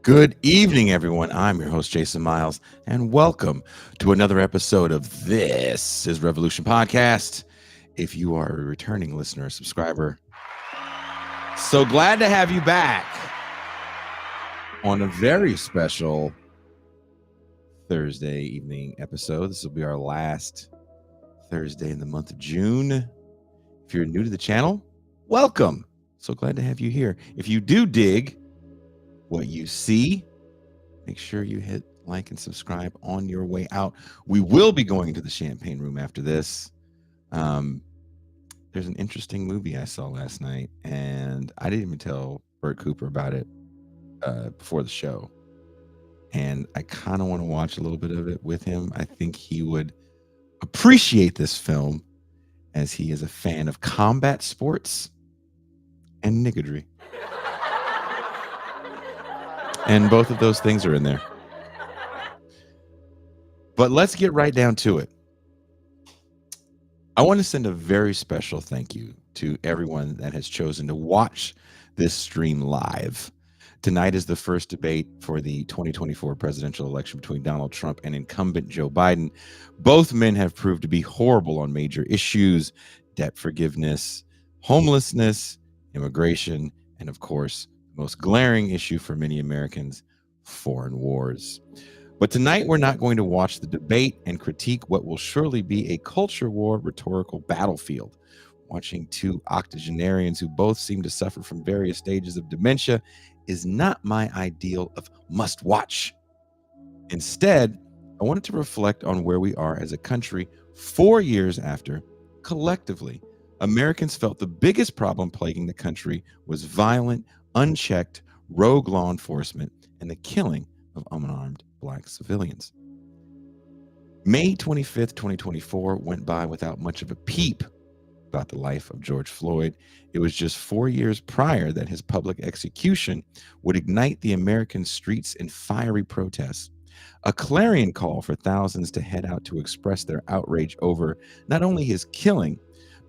Good evening, everyone. I'm your host, Jason Miles, and welcome to another episode of This is Revolution Podcast. If you are a returning listener, subscriber, so glad to have you back on a very special Thursday evening episode. This will be our last Thursday in the month of June. If you're new to the channel, welcome. So glad to have you here. If you do dig what you see, make sure you hit like and subscribe on your way out. We will be going into the champagne room after this. There's an interesting movie I saw last night, and I didn't even tell Bert Cooper about it before the show. And I kind of want to watch a little bit of it with him. I think he would appreciate this film, as he is a fan of combat sports and niggardry. And both of those things are in there. But let's get right down to it. I want to send a very special thank you to everyone that has chosen to watch this stream live. Tonight is the first debate for the 2024 presidential election between Donald Trump and incumbent Joe Biden. Both men have proved to be horrible on major issues: debt forgiveness, homelessness, immigration, and of course, the most glaring issue for many Americans, foreign wars. But tonight, we're not going to watch the debate and critique what will surely be a culture war rhetorical battlefield. Watching two octogenarians who both seem to suffer from various stages of dementia is not my ideal of must watch. Instead, I wanted to reflect on where we are as a country 4 years after, collectively, Americans felt the biggest problem plaguing the country was violent, unchecked, rogue law enforcement and the killing of unarmed Black civilians. May 25th, 2024 went by without much of a peep about the life of George Floyd. It was just 4 years prior that his public execution would ignite the American streets in fiery protests, a clarion call for thousands to head out to express their outrage over not only his killing,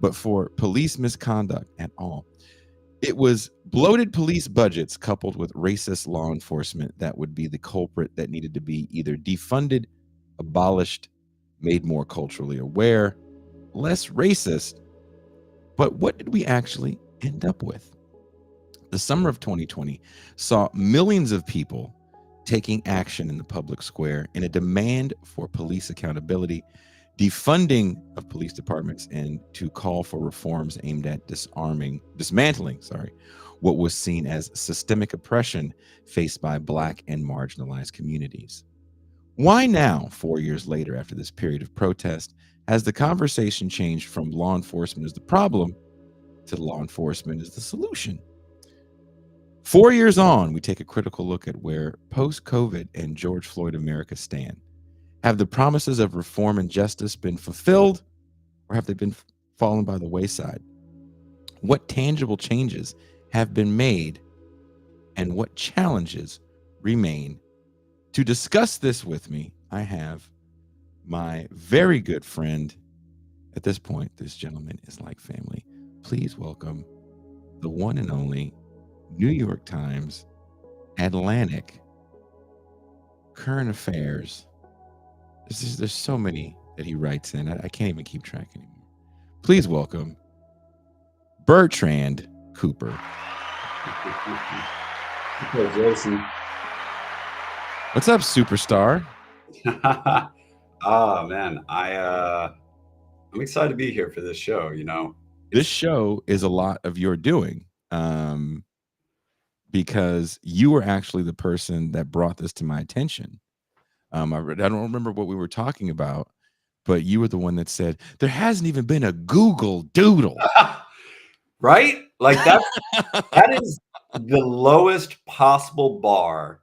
but for police misconduct at all. It was bloated police budgets coupled with racist law enforcement that would be the culprit that needed to be either defunded, abolished, made more culturally aware, less racist. But what did we actually end up with? The summer of 2020 saw millions of people taking action in the public square in a demand for police accountability, defunding of police departments, and to call for reforms aimed at dismantling what was seen as systemic oppression faced by Black and marginalized communities. Why now, 4 years later, after this period of protest, has the conversation changed from law enforcement as the problem to law enforcement as the solution? 4 years on, we take a critical look at where post-COVID and George Floyd America stand. Have the promises of reform and justice been fulfilled, or have they been fallen by the wayside? What tangible changes have been made, and what challenges remain? To discuss this with me, I have my very good friend. At this point, this gentleman is like family. Please welcome the one and only New York Times, Atlantic, Current Affairs. There's so many that he writes in. I can't even keep track anymore. Please welcome Bertrand Cooper. Hey, Jason. What's up, superstar? Oh man, I'm excited to be here for this show. This show is a lot of your doing, because you were actually the person that brought this to my attention. I don't remember what we were talking about, but you were the one that said there hasn't even been a Google Doodle. Right? Like that is the lowest possible bar.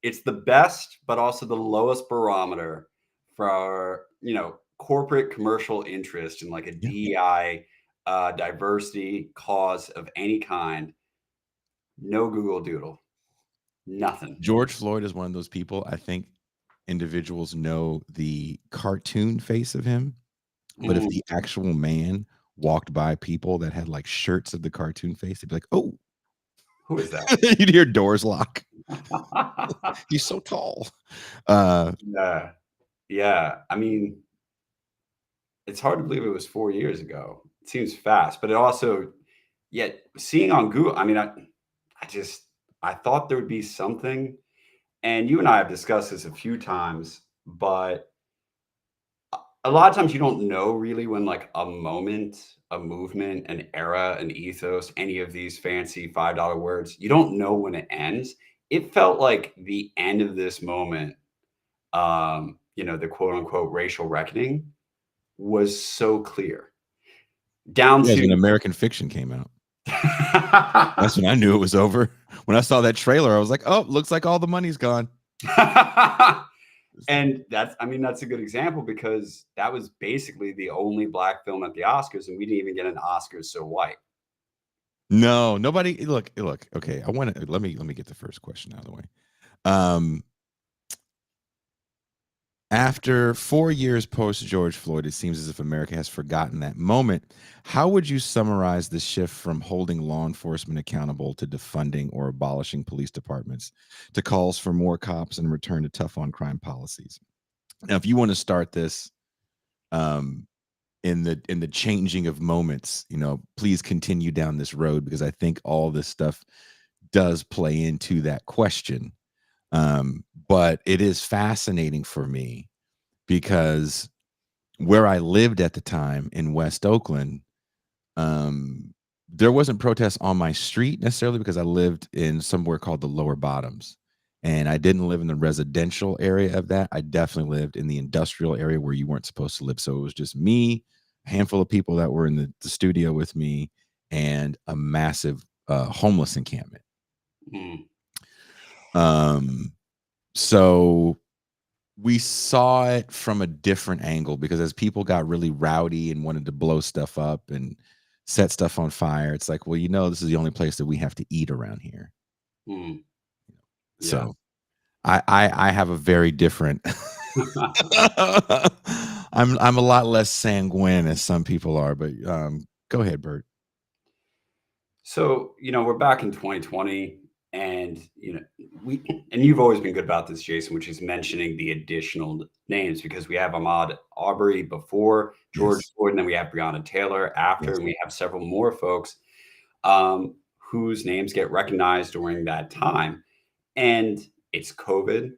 It's the best, but also the lowest barometer for corporate commercial interest in like a DEI diversity cause of any kind. No Google Doodle. Nothing. George Floyd is one of those people. I think individuals know the cartoon face of him, but if the actual man walked by people that had like shirts of the cartoon face, they'd be like, "Oh, who is that?" You'd hear doors lock. He's so tall. Yeah. Yeah. I mean, it's hard to believe it was 4 years ago. It seems fast, but it also yet seeing on Google, I mean, I just I thought there would be something, and you and I have discussed this a few times, but a lot of times you don't know really when like a moment, a movement, an era, an ethos, any of these fancy $5 words, you don't know when it ends. It felt like the end of this moment, the quote unquote racial reckoning was so clear down Yeah, it was when to American Fiction came out. That's when I knew it was over. When I saw that trailer, I was like, "Oh, looks like all the money's gone." And that's a good example because that was basically the only black film at the Oscars, and we didn't even get an Oscars so white. No, nobody. Look. Okay, I want to let me get the first question out of the way. Um, After 4 years post George Floyd, it seems as if America has forgotten that moment. How would you summarize the shift from holding law enforcement accountable to defunding or abolishing police departments to calls for more cops and return to tough on crime policies? Now, if you want to start this um, in the changing of moments, please continue down this road because I think all this stuff does play into that question. But it is fascinating for me because where I lived at the time in West Oakland, um, there wasn't protests on my street necessarily because I lived in somewhere called the Lower Bottoms. And I didn't live in the residential area of that. I definitely lived in the industrial area where you weren't supposed to live. So it was just me, a handful of people that were in the studio with me, and a massive homeless encampment. Mm. Um, so we saw it from a different angle because as people got really rowdy and wanted to blow stuff up and set stuff on fire, it's like, well, this is the only place that we have to eat around here. Mm. Yeah. So I have a very different I'm a lot less sanguine as some people are, but go ahead, Bert. So, we're back in 2020 and, and you've always been good about this, Jason, which is mentioning the additional names because we have Ahmaud Arbery before George Yes. Floyd, and then we have Breonna Taylor after, Yes. and we have several more folks whose names get recognized during that time. And it's COVID.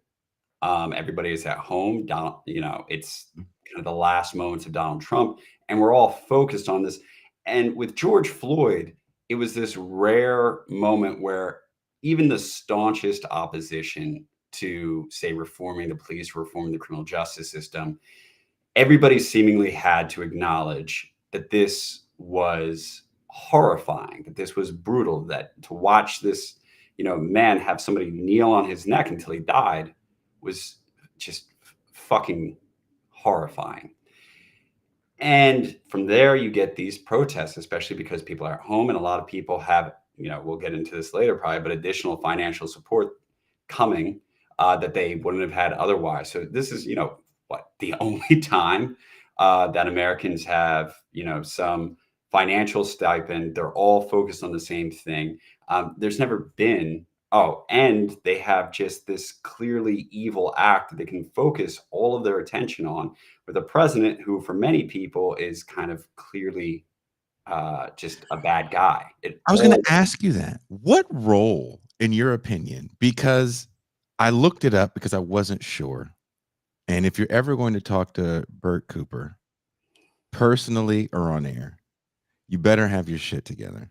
Everybody is at home. It's kind of the last moments of Donald Trump, and we're all focused on this. And with George Floyd, it was this rare moment where even the staunchest opposition to, say, reforming the police, reforming the criminal justice system, everybody seemingly had to acknowledge that this was horrifying, that this was brutal, that to watch this, man have somebody kneel on his neck until he died was just fucking horrifying. And from there, you get these protests, especially because people are at home and a lot of people have, we'll get into this later probably, but additional financial support coming that they wouldn't have had otherwise. So this is, the only time that Americans have, some financial stipend. They're all focused on the same thing. There's never been, and they have just this clearly evil act that they can focus all of their attention on with a president who, for many people, is kind of clearly just a bad guy. I was going to ask you that. What role, in your opinion, because I looked it up because I wasn't sure. And if you're ever going to talk to Bert Cooper, personally or on air, you better have your shit together.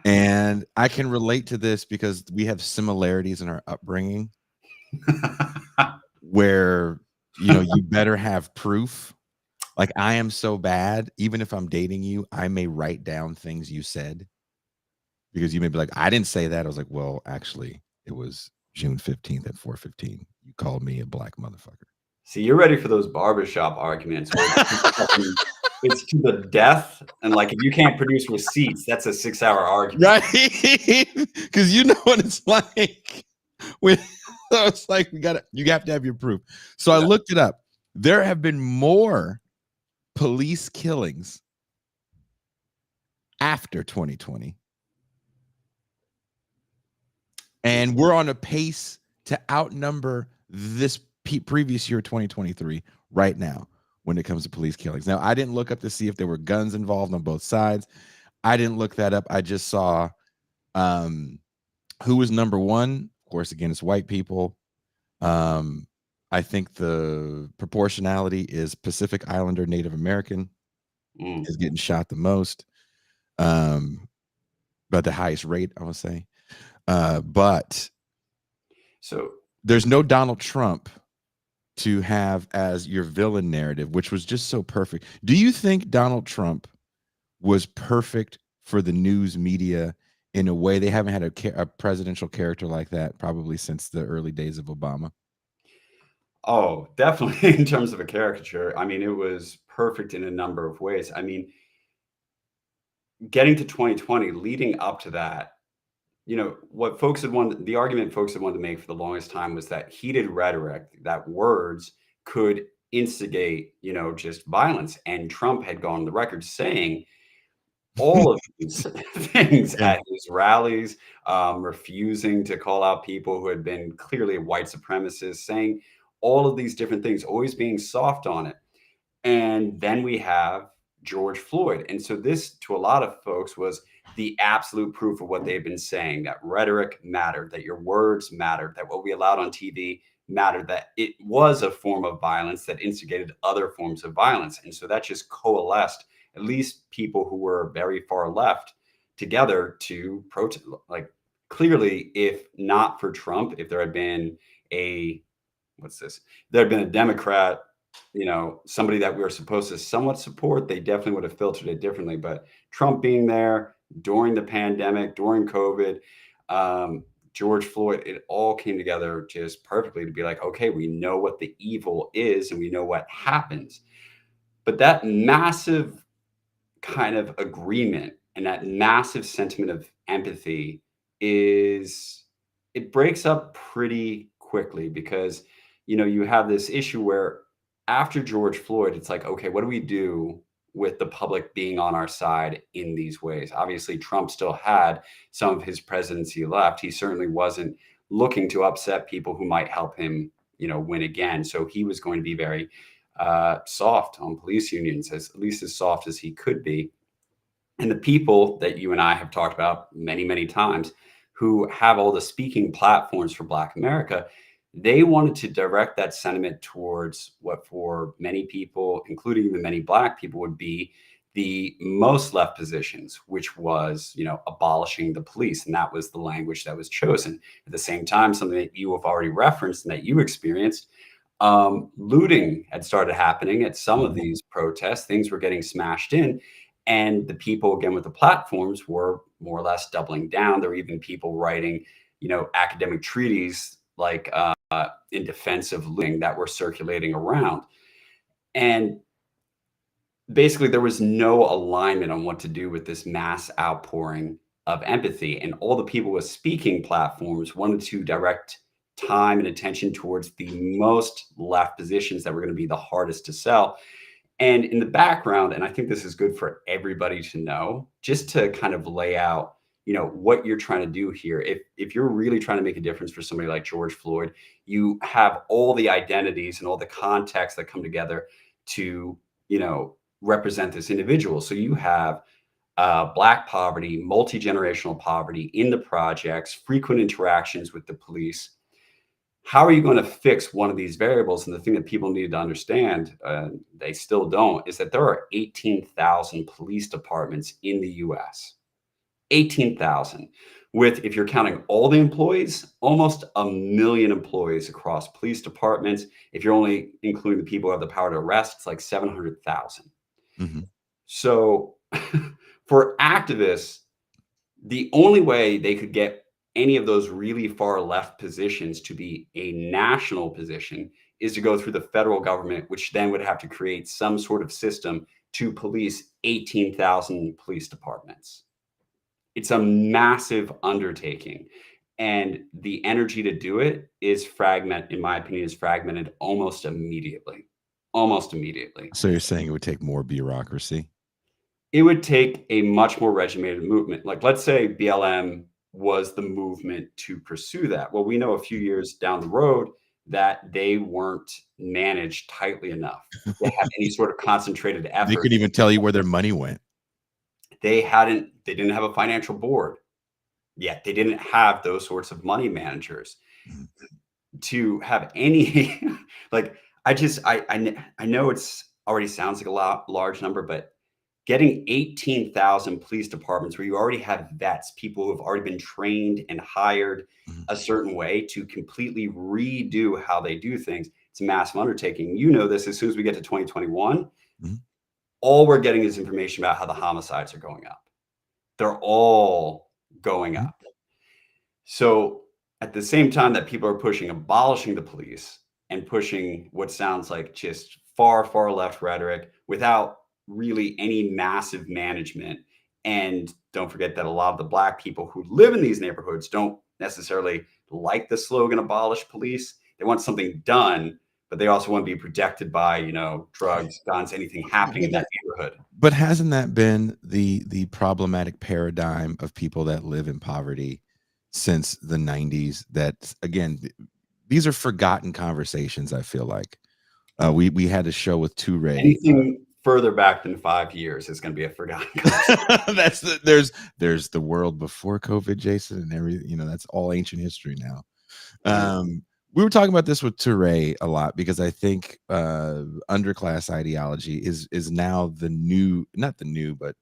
And I can relate to this because we have similarities in our upbringing where, you better have proof. Like I am so bad, even if I'm dating you, I may write down things you said because you may be like, I didn't say that. I was like, well, actually, it was June 15th at 4:15. You called me a black motherfucker. See, you're ready for those barbershop arguments where it's to the death. And like, if you can't produce receipts, that's a 6-hour argument. Right? Because you know what it's like. When it's like you have to have your proof. So I looked it up. There have been more police killings after 2020 And we're on a pace to outnumber this previous year, 2023, right now, when it comes to police killings. Now, I didn't look up to see if there were guns involved on both sides. I didn't look that up. I just saw who was number one. Of course, again, it's white people. I think the proportionality is Pacific Islander Native American is getting shot the most, but the highest rate, I would say. But so there's no Donald Trump to have as your villain narrative, which was just so perfect. Do you think Donald Trump was perfect for the news media in a way they haven't had a presidential character like that probably since the early days of Obama? Oh, definitely in terms of a caricature. I mean, it was perfect in a number of ways. I mean, getting to 2020, leading up to that, what folks had wanted, the argument folks had wanted to make for the longest time was that heated rhetoric, that words could instigate, just violence. And Trump had gone on the record saying all of these things at his rallies, refusing to call out people who had been clearly white supremacists, saying all of these different things, always being soft on it. And then we have George Floyd. And so this, to a lot of folks, was the absolute proof of what they've been saying, that rhetoric mattered, that your words mattered, that what we allowed on TV mattered, that it was a form of violence that instigated other forms of violence. And so that just coalesced at least people who were very far left together to protest. Like, clearly, if not for Trump, if there had been there had been a Democrat, somebody that we were supposed to somewhat support, they definitely would have filtered it differently. But Trump being there during the pandemic, during COVID, George Floyd, it all came together just perfectly to be like, okay, we know what the evil is and we know what happens. But that massive kind of agreement and that massive sentiment of empathy it breaks up pretty quickly because, you have this issue where after George Floyd, it's like, okay, what do we do with the public being on our side in these ways? Obviously, Trump still had some of his presidency left. He certainly wasn't looking to upset people who might help him, win again. So he was going to be very soft on police unions, at least as soft as he could be. And the people that you and I have talked about many, many times who have all the speaking platforms for Black America, they wanted to direct that sentiment towards what for many people, including the many Black people, would be the most left positions, which was, abolishing the police. And that was the language that was chosen. At the same time, something that you have already referenced and that you experienced, looting had started happening at some of these protests. Things were getting smashed in. And the people, again, with the platforms were more or less doubling down. There were even people writing, academic treaties like in defense of looting that were circulating around. And basically, there was no alignment on what to do with this mass outpouring of empathy. And all the people with speaking platforms wanted to direct time and attention towards the most left positions that were going to be the hardest to sell. And in the background, and I think this is good for everybody to know, just to kind of lay out, what you're trying to do here. If you're really trying to make a difference for somebody like George Floyd, you have all the identities and all the contexts that come together to, represent this individual. So you have Black poverty, multi-generational poverty in the projects, frequent interactions with the police. How are you going to fix one of these variables? And the thing that people need to understand, they still don't, is that there are 18,000 police departments in the US. 18,000, with, if you're counting all the employees, almost 1 million employees across police departments. If you're only including the people who have the power to arrest, it's like 700,000. Mm-hmm. So for activists, the only way they could get any of those really far left positions to be a national position is to go through the federal government, which then would have to create some sort of system to police 18,000 police departments. It's a massive undertaking. And the energy to do it is in my opinion, is fragmented almost immediately. Almost immediately. So you're saying it would take more bureaucracy? It would take a much more regimented movement. Like, let's say BLM was the movement to pursue that. Well, we know a few years down the road that they weren't managed tightly enough to have any sort of concentrated They effort. could even tell you where their money went. They didn't have a financial board yet. They didn't have those sorts of money managers to have any like I know it's already sounds like a large number, but getting 18,000 police departments where you already have vets, people who have already been trained and hired a certain way to completely redo how they do things. It's a massive undertaking. You know this, as soon as we get to 2021, all we're getting is information about how the homicides are going up. They're all going up. So at the same time that people are pushing abolishing the police and pushing what sounds like just far, far left rhetoric without really any massive management. And don't forget that a lot of the Black people who live in these neighborhoods don't necessarily like the slogan abolish police. They want something done, but they also want to be protected by, drugs, guns, anything happening in that neighborhood. But hasn't that been the problematic paradigm of people that live in poverty since the 90s? That, again, these are forgotten conversations, I feel like. We had a show with Toure. Anything further back than 5 years is going to be a forgotten conversation. There's the world before COVID, Jason, and everything. That's all ancient history now. We were talking about this with Toure a lot because I think underclass ideology is now the new, not the new, but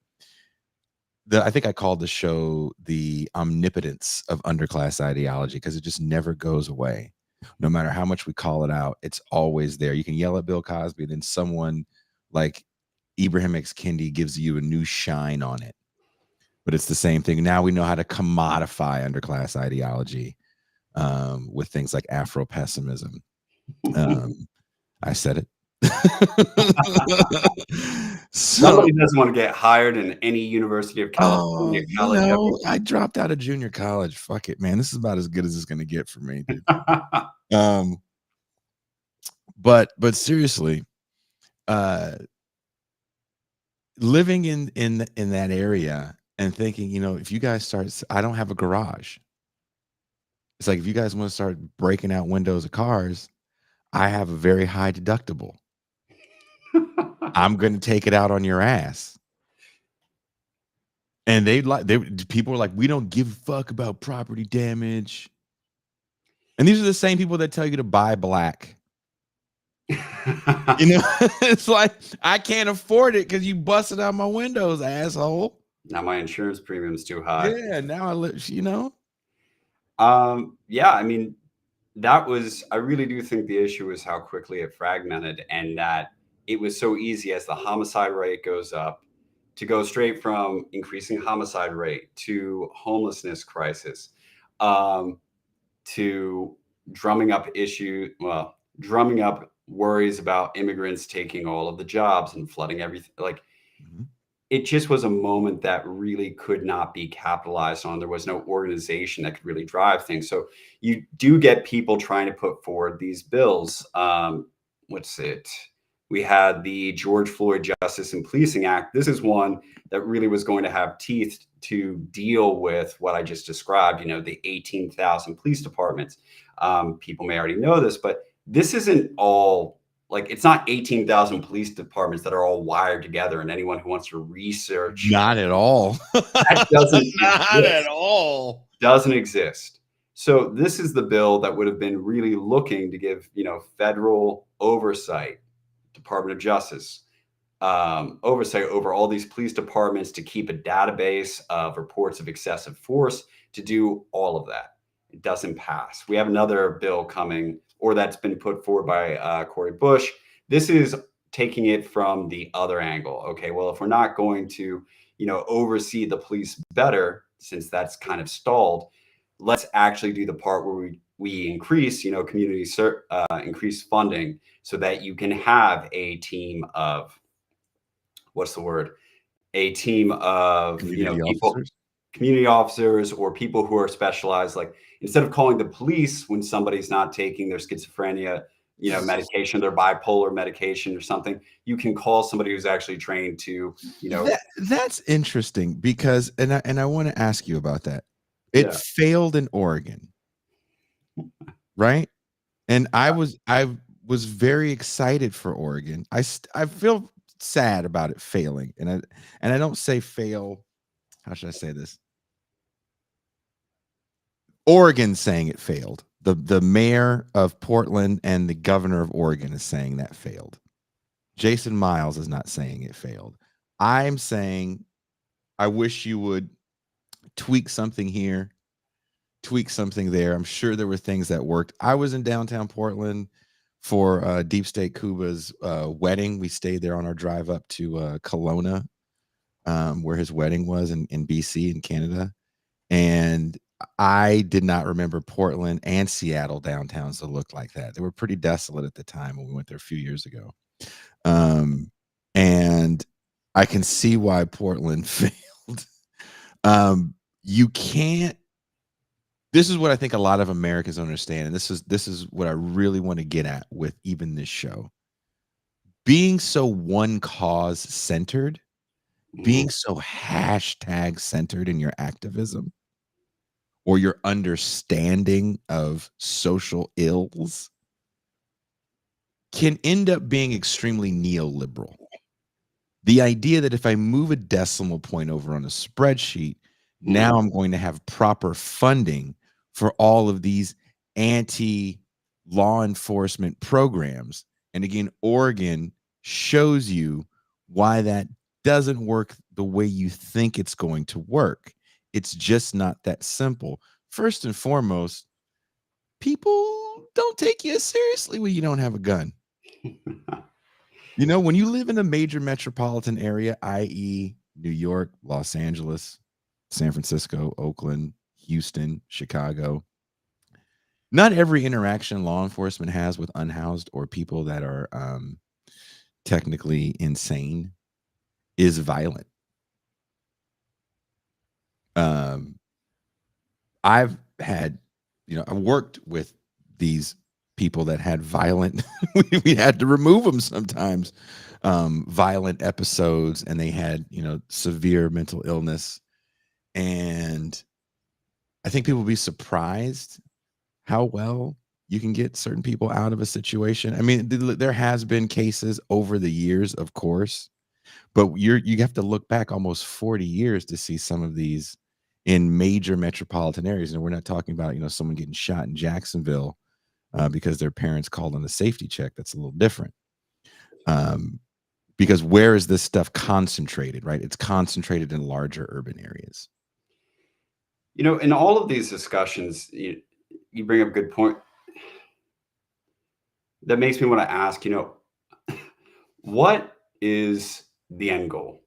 I think I called the show the omnipotence of underclass ideology, because it just never goes away. No matter how much we call it out, it's always there. You can yell at Bill Cosby, and then someone like Ibrahim X. Kendi gives you a new shine on it. But it's the same thing. Now we know how to commodify underclass ideology with things like Afro-pessimism. I said it. Somebody doesn't want to get hired in any University of California college. I dropped out of junior college. Fuck it, man. This is about as good as it's going to get for me, dude. But seriously, living in that area and thinking, if you guys start, I don't have a garage. It's like, if you guys want to start breaking out windows of cars, I have a very high deductible. I'm going to take it out on your ass. And people are like, we don't give a fuck about property damage. And these are the same people that tell you to buy black. It's like, I can't afford it because you busted out my windows, asshole. Now my insurance premium's too high. Yeah, now Yeah, I mean, I really do think the issue is how quickly it fragmented, and that it was so easy as the homicide rate goes up to go straight from increasing homicide rate to homelessness crisis, to drumming up worries about immigrants taking all of the jobs and flooding everything. Like, it just was a moment that really could not be capitalized on. There was no organization that could really drive things. So you do get people trying to put forward these bills. We had the George Floyd Justice and Policing Act. This is one that really was going to have teeth to deal with what I just described, the 18,000 police departments. People may already know this, but this isn't all, like, it's not 18,000 police departments that are all wired together, and anyone who wants to research. Not at all. That doesn't Not at all. Doesn't exist. So this is the bill that would have been really looking to give, federal oversight, Department of Justice, oversight over all these police departments, to keep a database of reports of excessive force, to do all of that. It doesn't pass. We have another bill coming, or that's been put forward by Cori Bush. This is taking it from the other angle. Okay, well, if we're not going to, oversee the police better, since that's kind of stalled, let's actually do the part where we increase, community increase funding, so that you can have a team of, community officers, or people who are specialized. Like, instead of calling the police when somebody's not taking their schizophrenia, medication, their bipolar medication or something, you can call somebody who's actually trained to, That's interesting, because, and I want to ask you about that. It Yeah. failed in Oregon, right? And I was very excited for Oregon. I feel sad about it failing, and I don't say fail. How should I say this? Oregon saying it failed. The mayor of Portland and the governor of Oregon is saying that failed. Jason Miles is not saying it failed. I'm saying I wish you would tweak something here, tweak something there. I'm sure there were things that worked. I was in downtown Portland for Deep State Cuba's wedding. We stayed there on our drive up to Kelowna, where his wedding was in BC in Canada. And I did not remember Portland and Seattle downtowns to look like that. They were pretty desolate at the time when we went there a few years ago. And I can see why Portland failed. You can't. This is what I think a lot of Americans understand, and this is what I really want to get at with even this show. Being so one cause centered, being so hashtag centered in your activism or your understanding of social ills can end up being extremely neoliberal. The idea that if I move a decimal point over on a spreadsheet, now I'm going to have proper funding for all of these anti-law enforcement programs. And again, Oregon shows you why that doesn't work the way you think it's going to work. It's just not that simple. First and foremost, people don't take you as seriously when you don't have a gun. You know, when you live in a major metropolitan area, i.e., New York, Los Angeles, San Francisco, Oakland, Houston, Chicago, not every interaction law enforcement has with unhoused or people that are technically insane is violent. I've had, I worked with these people that had violent, we had to remove them sometimes, violent episodes, and they had, severe mental illness. And I think people will be surprised how well you can get certain people out of a situation. I mean, there has been cases over the years, of course, but you have to look back almost 40 years to see some of these in major metropolitan areas. And we're not talking about, someone getting shot in Jacksonville because their parents called on a safety check. That's a little different. Because where is this stuff concentrated, right? It's concentrated in larger urban areas. In all of these discussions, you bring up a good point. That makes me want to ask, what is the end goal?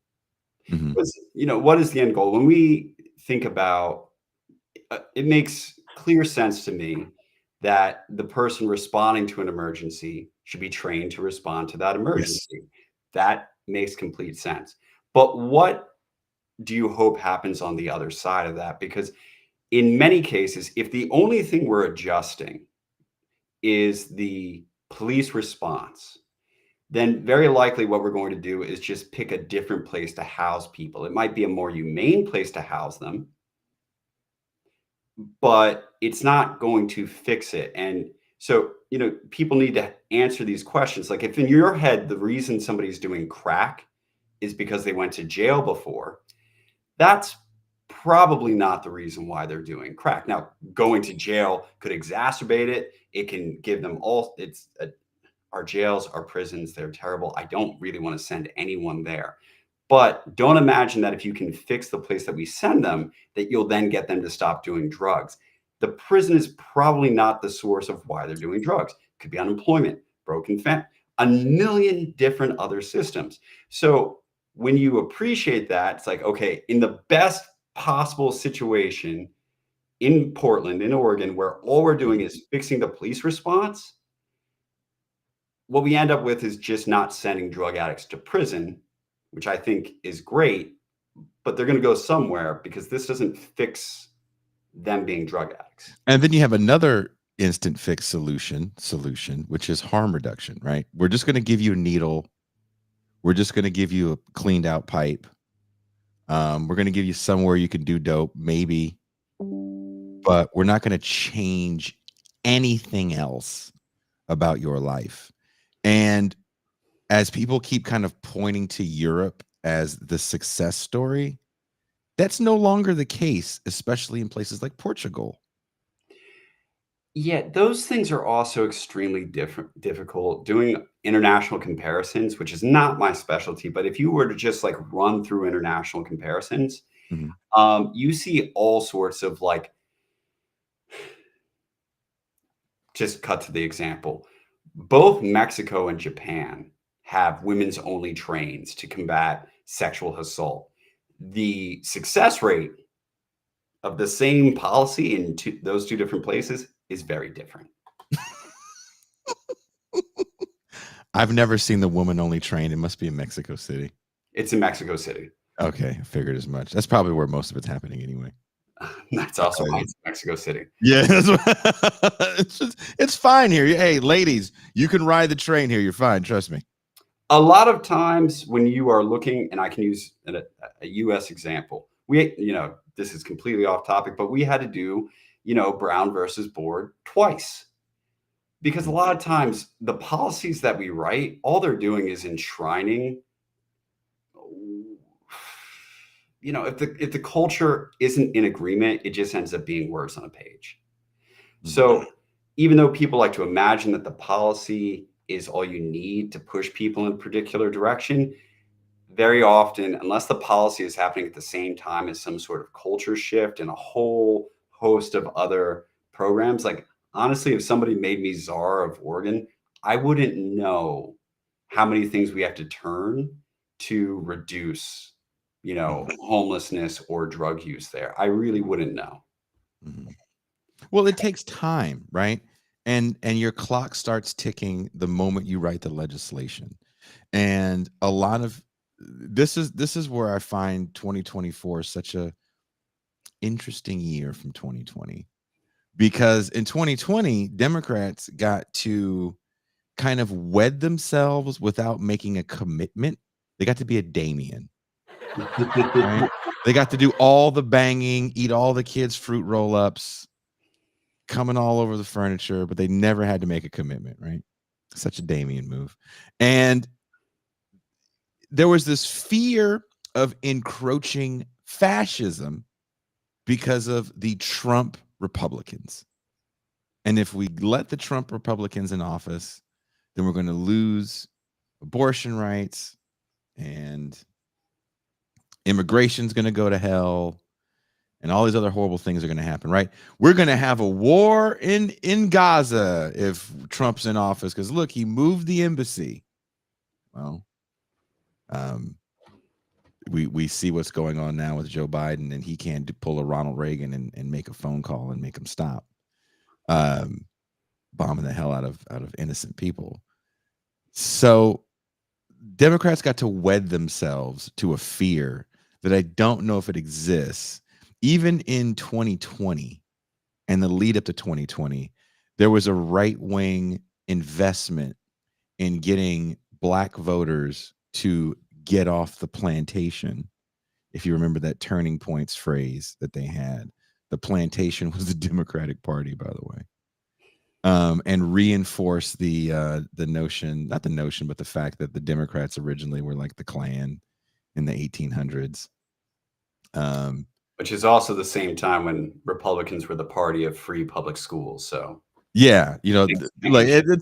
Mm-hmm. What is the end goal? When we think about it, makes clear sense to me that the person responding to an emergency should be trained to respond to that emergency. Yes. That makes complete sense. But what do you hope happens on the other side of that? Because in many cases, if the only thing we're adjusting is the police response, then very likely what we're going to do is just pick a different place to house people. It might be a more humane place to house them, but it's not going to fix it. And so, people need to answer these questions. Like, if in your head, the reason somebody's doing crack is because they went to jail before, that's probably not the reason why they're doing crack. Now, going to jail could exacerbate it. It can give them our jails, our prisons, they're terrible. I don't really want to send anyone there. But don't imagine that if you can fix the place that we send them, that you'll then get them to stop doing drugs. The prison is probably not the source of why they're doing drugs. It could be unemployment, broken family, a million different other systems. So when you appreciate that, it's like, okay, in the best possible situation in Portland, in Oregon, where all we're doing is fixing the police response, what we end up with is just not sending drug addicts to prison, which I think is great, but they're going to go somewhere because this doesn't fix them being drug addicts. And then you have another instant fix solution, which is harm reduction, right? We're just going to give you a needle. We're just going to give you a cleaned out pipe. We're going to give you somewhere you can do dope, maybe. but we're not going to change anything else about your life. And as people keep kind of pointing to Europe as the success story, that's no longer the case, especially in places like Portugal. Yeah, those things are also extremely difficult. Doing international comparisons, which is not my specialty, but if you were to just like run through international comparisons, Mhm. you see all sorts of like, just cut to the example. Both Mexico and Japan have women's only trains to combat sexual assault. The success rate of the same policy in those two different places is very different. I've never seen the woman-only train. It must be in Mexico City. It's in Mexico City. Okay, I figured as much. That's probably where most of it's happening anyway. That's also why it's Mexico City. Yeah, it's fine here. Hey, ladies, you can ride the train here. You're fine. Trust me. A lot of times when you are looking, and I can use a U.S. example, this is completely off topic, but we had to do, Brown versus Board twice. Because a lot of times the policies that we write, all they're doing is enshrining, if the culture isn't in agreement, it just ends up being words on a page. So even though people like to imagine that the policy is all you need to push people in a particular direction, very often, unless the policy is happening at the same time as some sort of culture shift and a whole host of other programs, like honestly, if somebody made me czar of Oregon, I wouldn't know how many things we have to turn to reduce, homelessness or drug use there. I really wouldn't know. Mhm. Well, it takes time, right? And your clock starts ticking the moment you write the legislation. And a lot of this is where I find 2024 such a interesting year from 2020. Because in 2020, Democrats got to kind of wed themselves without making a commitment. They got to be a Damien, right? They got to do all the banging, eat all the kids' fruit roll-ups, coming all over the furniture, but they never had to make a commitment, right? Such a Damien move. And there was this fear of encroaching fascism because of the Trump Republicans. And if we let the Trump Republicans in office, then we're going to lose abortion rights and immigration's going to go to hell and all these other horrible things are going to happen, right? We're going to have a war in Gaza if Trump's in office because look, he moved the embassy. Well, we see what's going on now with Joe Biden, and he can't pull a Ronald Reagan and make a phone call and make him stop bombing the hell out of innocent people. So Democrats got to wed themselves to a fear that I don't know if it exists. Even in 2020 and the lead up to 2020, there was a right-wing investment in getting black voters to get off the plantation. If you remember that turning points phrase that they had, the plantation was the Democratic Party, by the way. And reinforce the notion, not the notion, but the fact that the Democrats originally were like the Klan in the 1800s. Which is also the same time when Republicans were the party of free public schools. So yeah,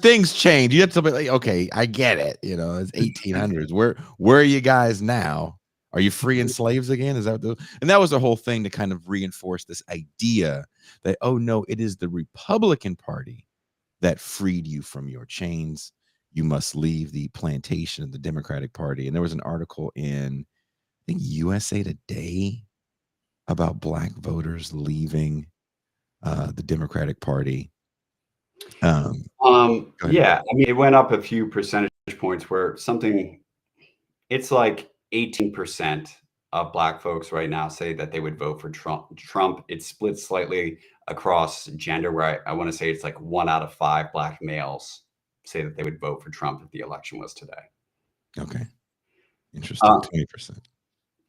things change. You have to be like, okay, I get it. It's 1800s. Where are you guys now? Are you freeing slaves again? Is that and that was the whole thing to kind of reinforce this idea that, oh no, it is the Republican Party that freed you from your chains. You must leave the plantation of the Democratic Party. And there was an article in, I think, USA Today about black voters leaving the Democratic Party. Yeah, I mean, it went up a few percentage points where it's like 18% of black folks right now say that they would vote for Trump. It's split slightly across gender, where I want to say it's like 1 out of 5 black males say that they would vote for Trump if the election was today. Okay. Interesting. 20%.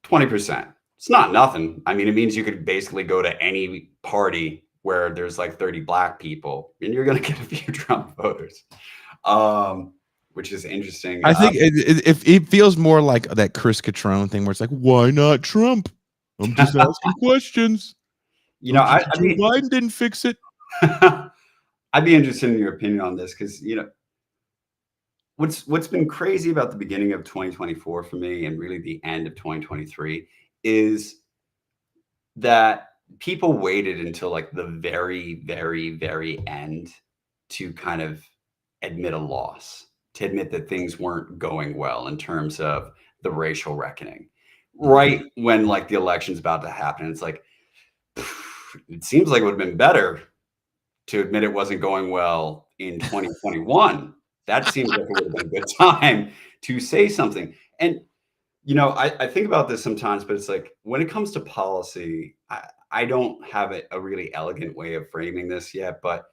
20%. It's not nothing. I mean, it means you could basically go to any party where there's like 30 black people, and you're going to get a few Trump voters, which is interesting. I think it feels more like that Chris Catrone thing where it's like, why not Trump? I'm just asking questions. You know, Joe Biden didn't fix it. I'd be interested in your opinion on this, because, you know, what's been crazy about the beginning of 2024 for me, and really the end of 2023, is that people waited until like the very, very, very end to kind of admit a loss, to admit that things weren't going well in terms of the racial reckoning. Right when like the election's about to happen, it's like, it seems like it would have been better to admit it wasn't going well in 2021. That seems like it would have been a good time to say something. And, you know, I think about this sometimes, but it's like, when it comes to policy, I don't have a really elegant way of framing this yet, but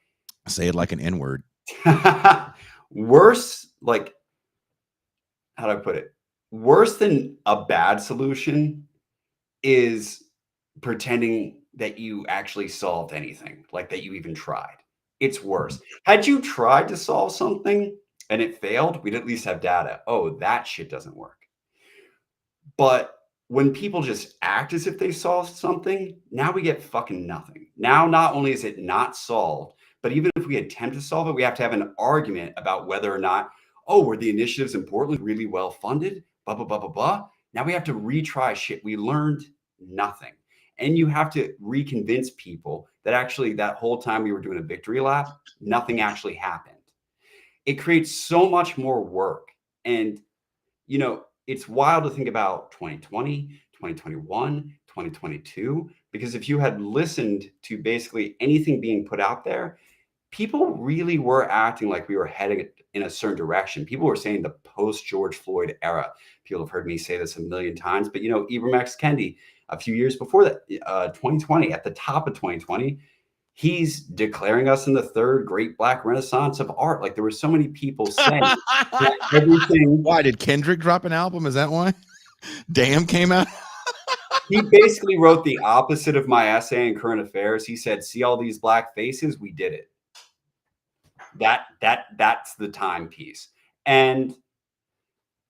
say it like an N-word. Worse, like, how do I put it? Worse than a bad solution is pretending that you actually solved anything, like that you even tried. It's worse. Had you tried to solve something and it failed, we'd at least have data. Oh, that shit doesn't work. But when people just act as if they solved something, now we get fucking nothing. Now, not only is it not solved, but even if we attempt to solve it, we have to have an argument about whether or not, oh, were the initiatives in Portland really well funded? Blah, blah, blah, blah, blah. Now we have to retry shit. We learned nothing. And you have to reconvince people that actually that whole time we were doing a victory lap, nothing actually happened. It creates so much more work. And, you know, it's wild to think about 2020, 2021, 2022, because if you had listened to basically anything being put out there, people really were acting like we were heading in a certain direction. People were saying the post George Floyd era. People have heard me say this a million times, but, you know, Ibram X. Kendi, a few years before that, 2020, at the top of 2020, he's declaring us in the third great Black Renaissance of art. Like, there were so many people saying that everything. Why did Kendrick drop an album? Is that why? Damn came out. He basically wrote the opposite of my essay in Current Affairs. He said, "See all these black faces? We did it." That's the timepiece. And,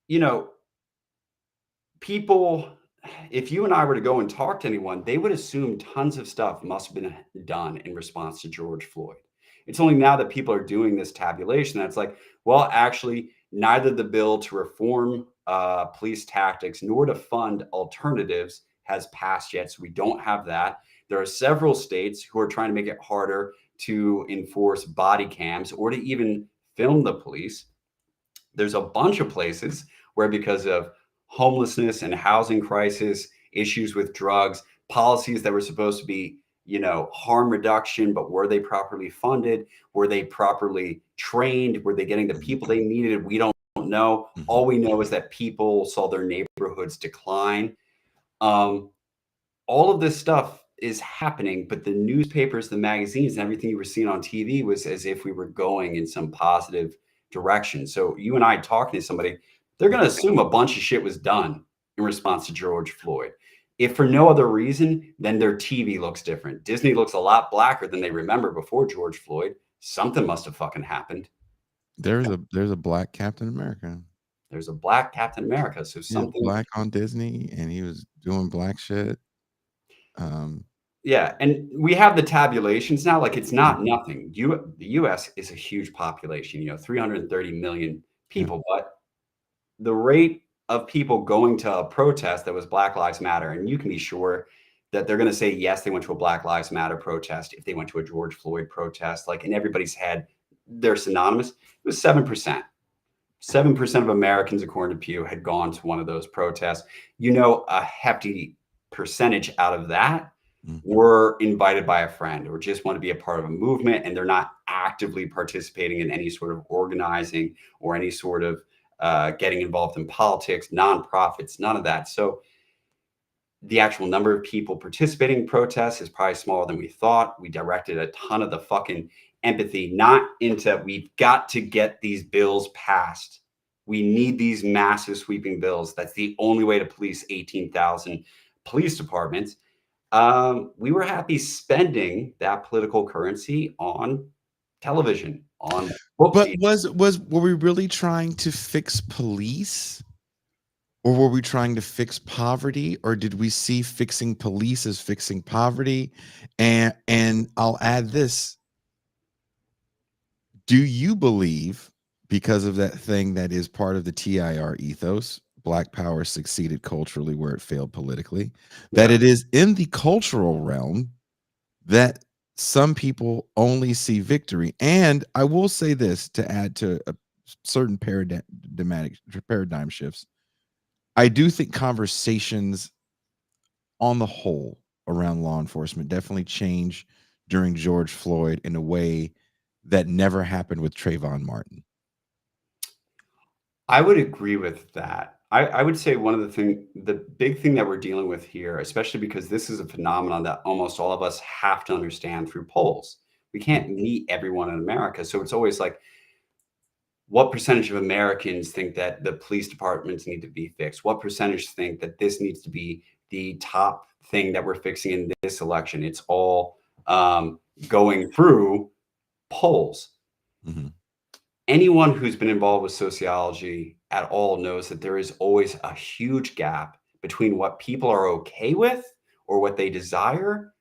you know, people, if you and I were to go and talk to anyone, they would assume tons of stuff must have been done in response to George Floyd. It's only now that people are doing this tabulation that's like, well, actually, neither the bill to reform police tactics nor to fund alternatives has passed yet. So we don't have that. There are several states who are trying to make it harder to enforce body cams or to even film the police. There's a bunch of places where, because of homelessness and housing crisis, issues with drugs, policies that were supposed to be, you know, harm reduction, but were they properly funded? Were they properly trained? Were they getting the people they needed? We don't know. All we know is that people saw their neighborhoods decline. All of this stuff is happening, but the newspapers, the magazines, and everything you were seeing on TV was as if we were going in some positive direction. So you and I talking to somebody, they're going to assume a bunch of shit was done in response to George Floyd. If for no other reason, then their TV looks different. Disney looks a lot blacker than they remember before George Floyd. Something must have fucking happened. There's a black Captain America. There's a black Captain America. So something black on Disney, and he was doing black shit. Yeah, and we have the tabulations now. Like, it's not nothing. The U.S. is a huge population, you know, 330 million people, but the rate of people going to a protest that was Black Lives Matter, and you can be sure that they're going to say, yes, they went to a Black Lives Matter protest if they went to a George Floyd protest. Like, in everybody's head, they're synonymous. It was 7%. 7% of Americans, according to Pew, had gone to one of those protests. You know, a hefty percentage out of that were invited by a friend or just want to be a part of a movement, and they're not actively participating in any sort of organizing or any sort of getting involved in politics, nonprofits, none of that. So the actual number of people participating in protests is probably smaller than we thought. We directed a ton of the fucking empathy not into, we've got to get these bills passed. We need these massive sweeping bills. That's the only way to police 18,000 police departments. We were happy spending that political currency on television, on book But deals. were we really trying to fix police? Or were we trying to fix poverty? Or did we see fixing police as fixing poverty? And I'll add this. Do you believe, because of that thing that is part of the TIR ethos, Black power succeeded culturally where it failed politically, that Yeah. it is in the cultural realm that some people only see victory? And I will say this to add to a certain paradigm shifts. I do think conversations on the whole around law enforcement definitely change during George Floyd in a way that never happened with Trayvon Martin. I would agree with that. I would say the big thing that we're dealing with here, especially because this is a phenomenon that almost all of us have to understand through polls. We can't meet everyone in America. So it's always like, what percentage of Americans think that the police departments need to be fixed? What percentage think that this needs to be the top thing that we're fixing in this election? It's all going through polls. Mhm. Anyone who's been involved with sociology at all knows that there is always a huge gap between what people are okay with or what they desire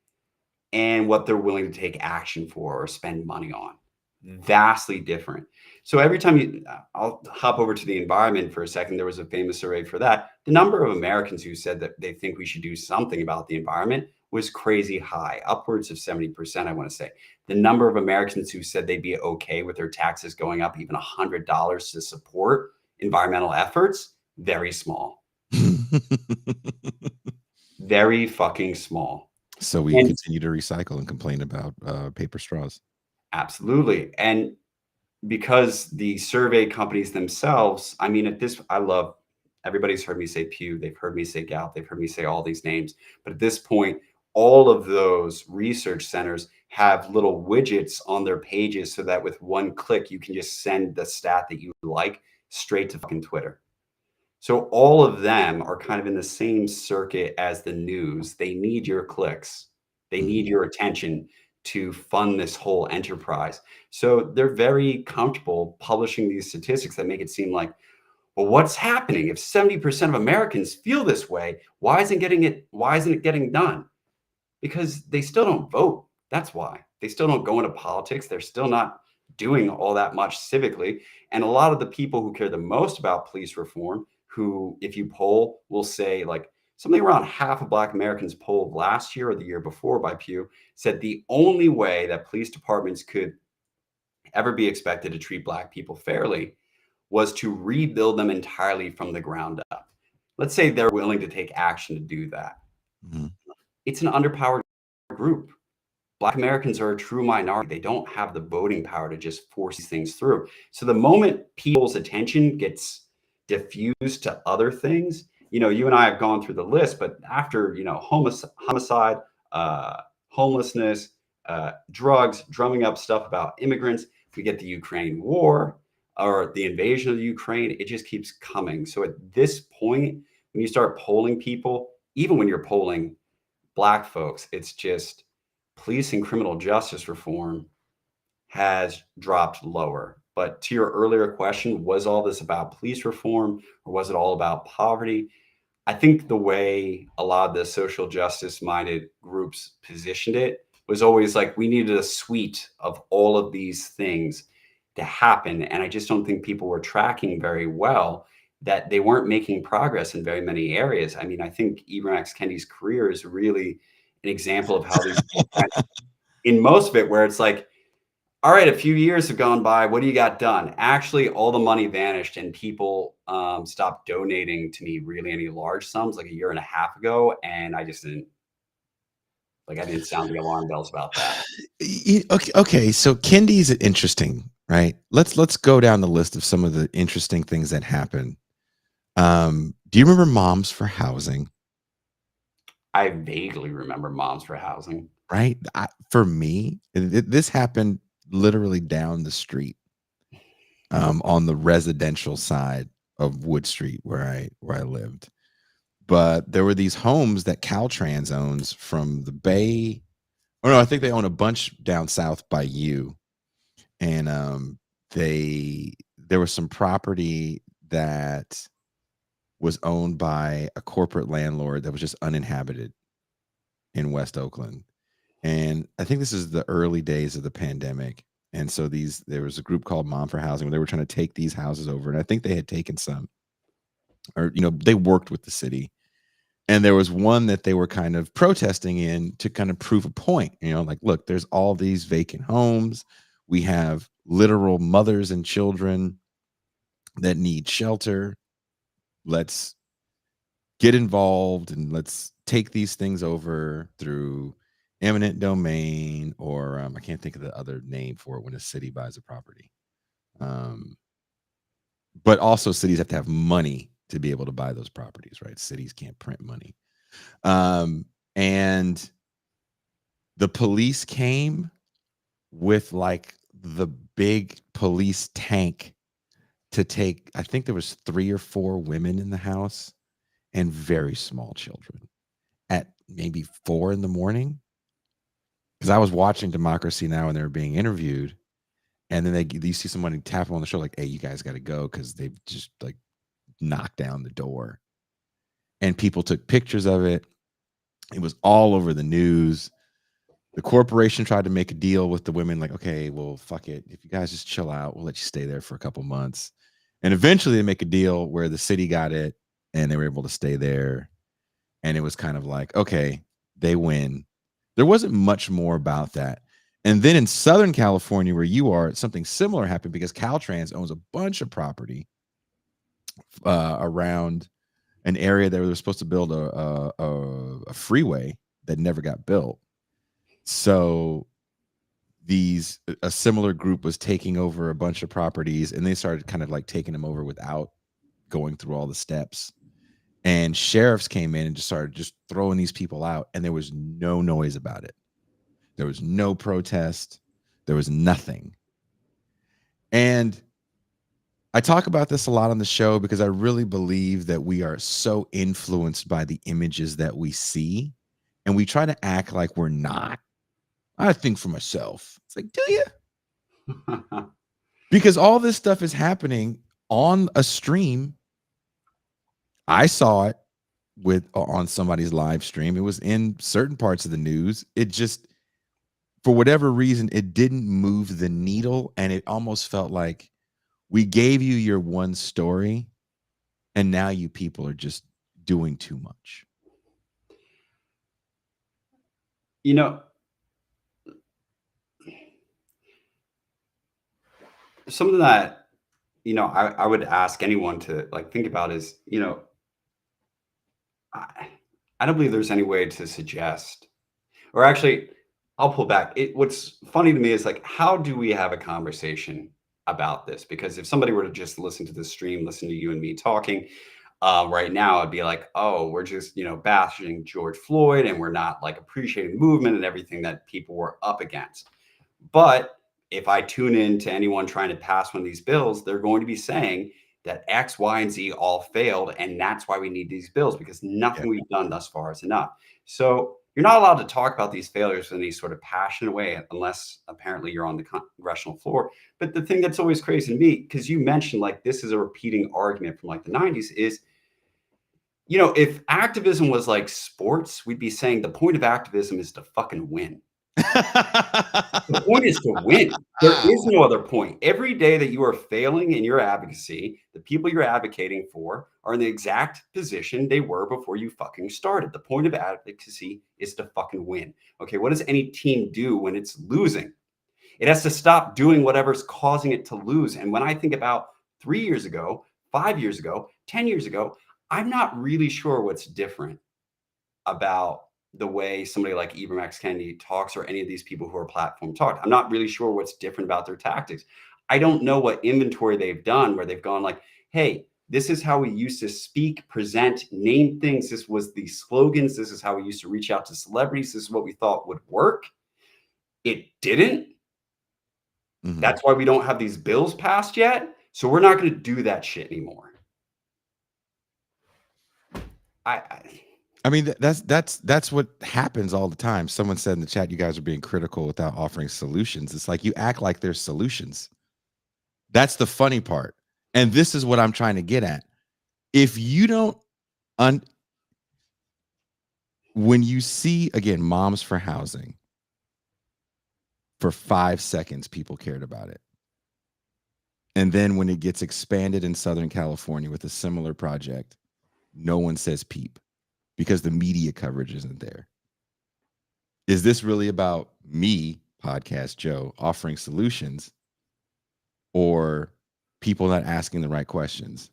and what they're willing to take action for or spend money on. Vastly different. So every time I'll hop over to the environment for a second. There was a famous survey for that. The number of Americans who said that they think we should do something about the environment was crazy high, upwards of 70%, I want to say. The number of Americans who said they'd be okay with their taxes going up even $100 to support environmental efforts, very small. Very fucking small. So we And continue to recycle and complain about paper straws. absolutely. And because the survey companies themselves, I mean, I love, everybody's heard me say Pew, they've heard me say Gallup, they've heard me say all these names. But at this point, all of those research centers have little widgets on their pages so that with one click, you can just send the stat that you like straight to fucking Twitter. So all of them are kind of in the same circuit as the news. They need your clicks. They need your attention to fund this whole enterprise. So they're very comfortable publishing these statistics that make it seem like, well, what's happening? If 70% of Americans feel this way, why isn't it getting done? Because they still don't vote. That's why. They still don't go into politics. They're still not doing all that much civically. And a lot of the people who care the most about police reform, who, if you poll, will say like something around half of Black Americans polled last year or the year before by Pew, said the only way that police departments could ever be expected to treat Black people fairly was to rebuild them entirely from the ground up. Let's say they're willing to take action to do that. Mhm. It's an underpowered group. Black Americans are a true minority. They don't have the voting power to just force these things through. So the moment people's attention gets diffused to other things, you and I have gone through the list, but after, homicide, uh, homelessness, drugs, drumming up stuff about immigrants, we get the Ukraine war or the invasion of the Ukraine, it just keeps coming. So at this point, when you start polling people, even when you're polling Black folks, it's just police and criminal justice reform has dropped lower. But to your earlier question, was all this about police reform or was it all about poverty? I think the way a lot of the social justice minded groups positioned it was always like we needed a suite of all of these things to happen. And I just don't think people were tracking very well that they weren't making progress in very many areas. I mean, I think Ibram X. Kendi's career is really an example of how these in most of it, where it's like, all right, a few years have gone by. What do you got done? Actually, all the money vanished and people stopped donating to me really any large sums like a year and a half ago. And I just I didn't sound the alarm bells about that. Okay. So Kendi's interesting, right? Let's go down the list of some of the interesting things that happen. Do you remember Moms for Housing? I vaguely remember Moms for Housing. Right? For me, this happened literally down the street, on the residential side of Wood Street where I lived. But there were these homes that Caltrans owns from the Bay. Oh no, I think they own a bunch down south by you. And there was some property that was owned by a corporate landlord that was just uninhabited in West Oakland. And I think this is the early days of the pandemic. And so there was a group called Mom for Housing where they were trying to take these houses over. And I think they had taken some, or, they worked with the city. And there was one that they were kind of protesting in to kind of prove a point, like, look, there's all these vacant homes. We have literal mothers and children that need shelter. Let's get involved and let's take these things over through eminent domain, or I can't think of the other name for it when a city buys a property. But also cities have to have money to be able to buy those properties, right? Cities can't print money. And the police came with like the big police tank to take, I think there was 3 or 4 women in the house and very small children at maybe 4 in the morning. Because I was watching Democracy Now! And they were being interviewed, and then you see somebody tap them on the shoulder like, hey, you guys got to go, because they've just like knocked down the door. And people took pictures of it. It was all over the news. The corporation tried to make a deal with the women, like, okay, well, fuck it. If you guys just chill out, we'll let you stay there for a couple months. And eventually they make a deal where the city got it and they were able to stay there. And it was kind of like, okay, they win. There wasn't much more about that. And then in Southern California, where you are, something similar happened because Caltrans owns a bunch of property around an area that they were supposed to build a freeway that never got built. So a similar group was taking over a bunch of properties, and they started kind of like taking them over without going through all the steps. And sheriffs came in and just started just throwing these people out, and there was no noise about it. There was no protest. There was nothing. And I talk about this a lot on the show because I really believe that we are so influenced by the images that we see, and we try to act like we're not. I think for myself. It's like, do you? Because all this stuff is happening on a stream. I saw it on somebody's live stream. It was in certain parts of the news. It just, for whatever reason, it didn't move the needle, and it almost felt like we gave you your one story, and now you people are just doing too much. Something that I would ask anyone to like think about is, I don't believe there's any way to suggest, or actually, I'll pull back. What's funny to me is like, how do we have a conversation about this? Because if somebody were to just listen to this stream, listen to you and me talking right now, I'd be like, oh, we're just, bashing George Floyd, and we're not like appreciating the movement and everything that people were up against. But if I tune in to anyone trying to pass one of these bills, they're going to be saying that X, Y, and Z all failed, and that's why we need these bills, because nothing we've done thus far is enough. So you're not allowed to talk about these failures in any sort of passionate way, unless apparently you're on the congressional floor. But the thing that's always crazy to me, because you mentioned like this is a repeating argument from like the 90s, is, if activism was like sports, we'd be saying the point of activism is to fucking win. The point is to win. There is no other point. Every day that you are failing in your advocacy, the people you're advocating for are in the exact position they were before you fucking started. The point of advocacy is to fucking win. Okay, what does any team do when it's losing? It has to stop doing whatever's causing it to lose. And when I think about 3 years ago, 5 years ago, 10 years ago, I'm not really sure what's different about the way somebody like Ibram X. Kendi talks, or any of these people who are platform talk. I'm not really sure what's different about their tactics. I don't know what inventory they've done where they've gone like, hey, this is how we used to speak, present, name things. This was the slogans. This is how we used to reach out to celebrities. This is what we thought would work. It didn't. Mm-hmm. That's why we don't have these bills passed yet. So we're not going to do that shit anymore. I mean, that's what happens all the time. Someone said in the chat, you guys are being critical without offering solutions. It's like you act like there's solutions. That's the funny part. And this is what I'm trying to get at. If you don't, when you see, again, Moms for Housing, for 5 seconds, people cared about it. And then when it gets expanded in Southern California with a similar project, no one says peep because the media coverage isn't there. Is this really about me, Podcast Joe, offering solutions, or people not asking the right questions?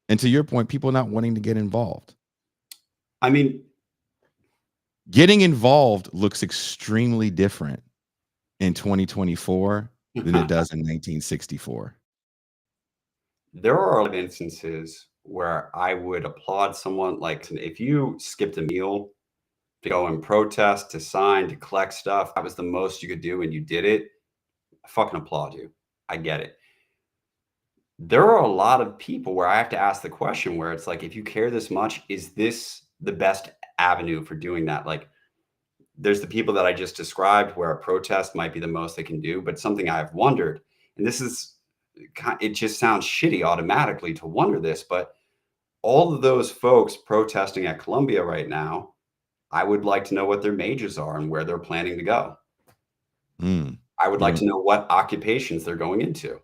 And to your point, people not wanting to get involved. I mean, getting involved looks extremely different in 2024 than it does in 1964. There are a lot of instances where I would applaud someone, like if you skipped a meal to go and protest, to sign, to collect stuff, that was the most you could do and you did it, I fucking applaud you. I get it. There are a lot of people where I have to ask the question where it's like, if you care this much, is this the best avenue for doing that? Like, there's the people that I just described where a protest might be the most they can do, but something I've wondered, and this is, it just sounds shitty automatically to wonder this, but all of those folks protesting at Columbia right now, I would like to know what their majors are and where they're planning to go. I would like to know what occupations they're going into.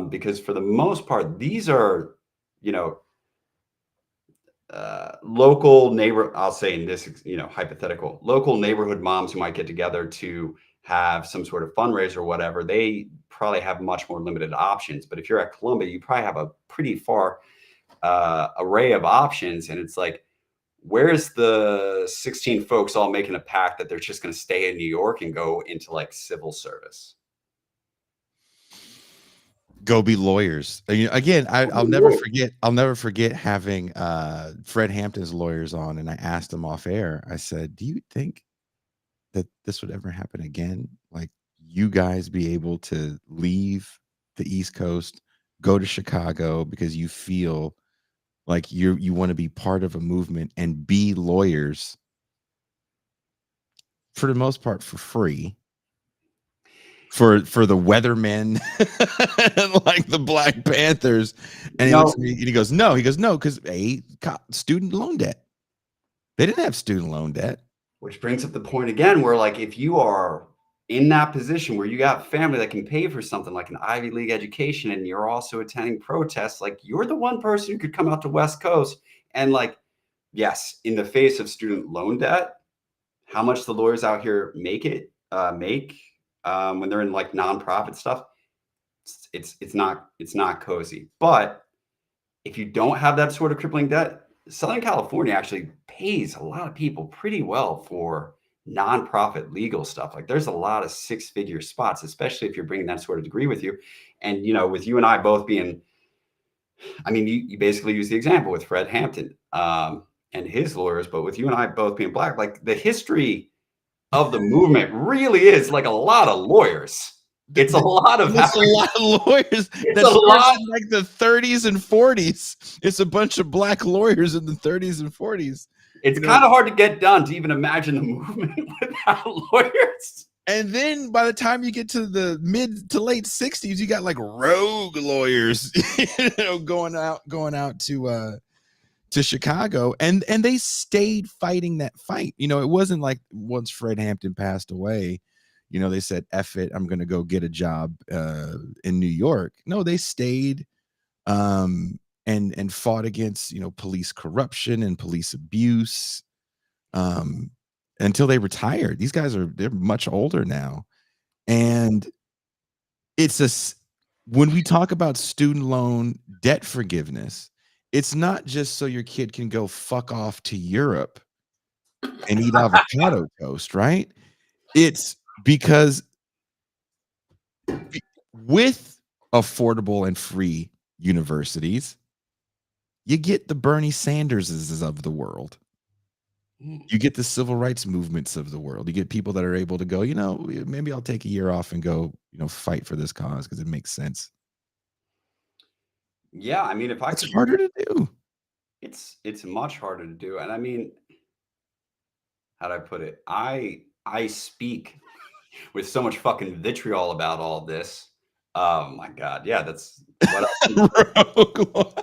Because for the most part, these are, local neighbor, I'll say in this, hypothetical, local neighborhood moms who might get together to have some sort of fundraiser or whatever. They probably have much more limited options. But if you're at Columbia, you probably have a pretty far array of options. And it's like, where's the 16 folks all making a pact that they're just going to stay in New York and go into like civil service? Go be lawyers. Again, I'll never forget. I'll never forget having Fred Hampton's lawyers on, and I asked him off air. I said, "Do you think that this would ever happen again? Like, you guys be able to leave the East Coast, go to Chicago because you feel like you want to be part of a movement and be lawyers for the most part for free." For the weathermen, like the Black Panthers, and he looks at me and he goes, no, because student loan debt. They didn't have student loan debt. Which brings up the point again, where like if you are in that position where you got family that can pay for something like an Ivy League education, and you're also attending protests, like you're the one person who could come out to West Coast and like, yes, in the face of student loan debt, how much the lawyers out here make when they're in like nonprofit stuff, it's not cozy. But if you don't have that sort of crippling debt, Southern California actually pays a lot of people pretty well for nonprofit legal stuff. Like there's a lot of 6-figure spots, especially if you're bringing that sort of degree with you. And with you and I both being, I mean, you basically use the example with Fred Hampton and his lawyers, but with you and I both being Black, like the history of the movement really is like a lot of lawyers. It's a lot of lawyers. That's a lot in like the 30s and 40s. It's a bunch of Black lawyers in the 30s and 40s. It's kind of hard to get done to even imagine the movement without lawyers. And then by the time you get to the mid to late 60s, you got like rogue lawyers, going out to Chicago, and they stayed fighting that fight. It wasn't like once Fred Hampton passed away, they said, F it, I'm going to go get a job in New York. No, they stayed and fought against, police corruption and police abuse until they retired. These guys they're much older now. And when we talk about student loan debt forgiveness, it's not just so your kid can go fuck off to Europe and eat avocado toast, right? It's because with affordable and free universities, you get the Bernie Sanderses of the world. You get the civil rights movements of the world. You get people that are able to go, maybe I'll take a year off and go, fight for this cause because it makes sense. Yeah, I mean, it's harder to do. it's much harder to do. And I mean, how do I put it? I speak with so much fucking vitriol about all this. Oh my god, yeah, that's what Rogue One.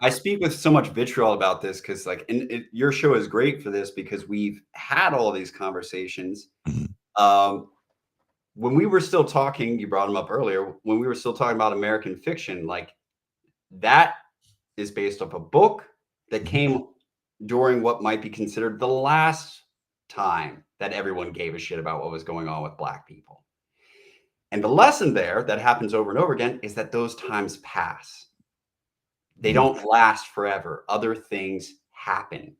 I speak with so much vitriol about this because, like, and your show is great for this because we've had all these conversations. Mhm. When we were still talking, you brought them up earlier. When we were still talking about American fiction, like that is based off a book that came during what might be considered the last time that everyone gave a shit about what was going on with Black people. And the lesson there that happens over and over again is that those times pass. They don't last forever. Other things happen.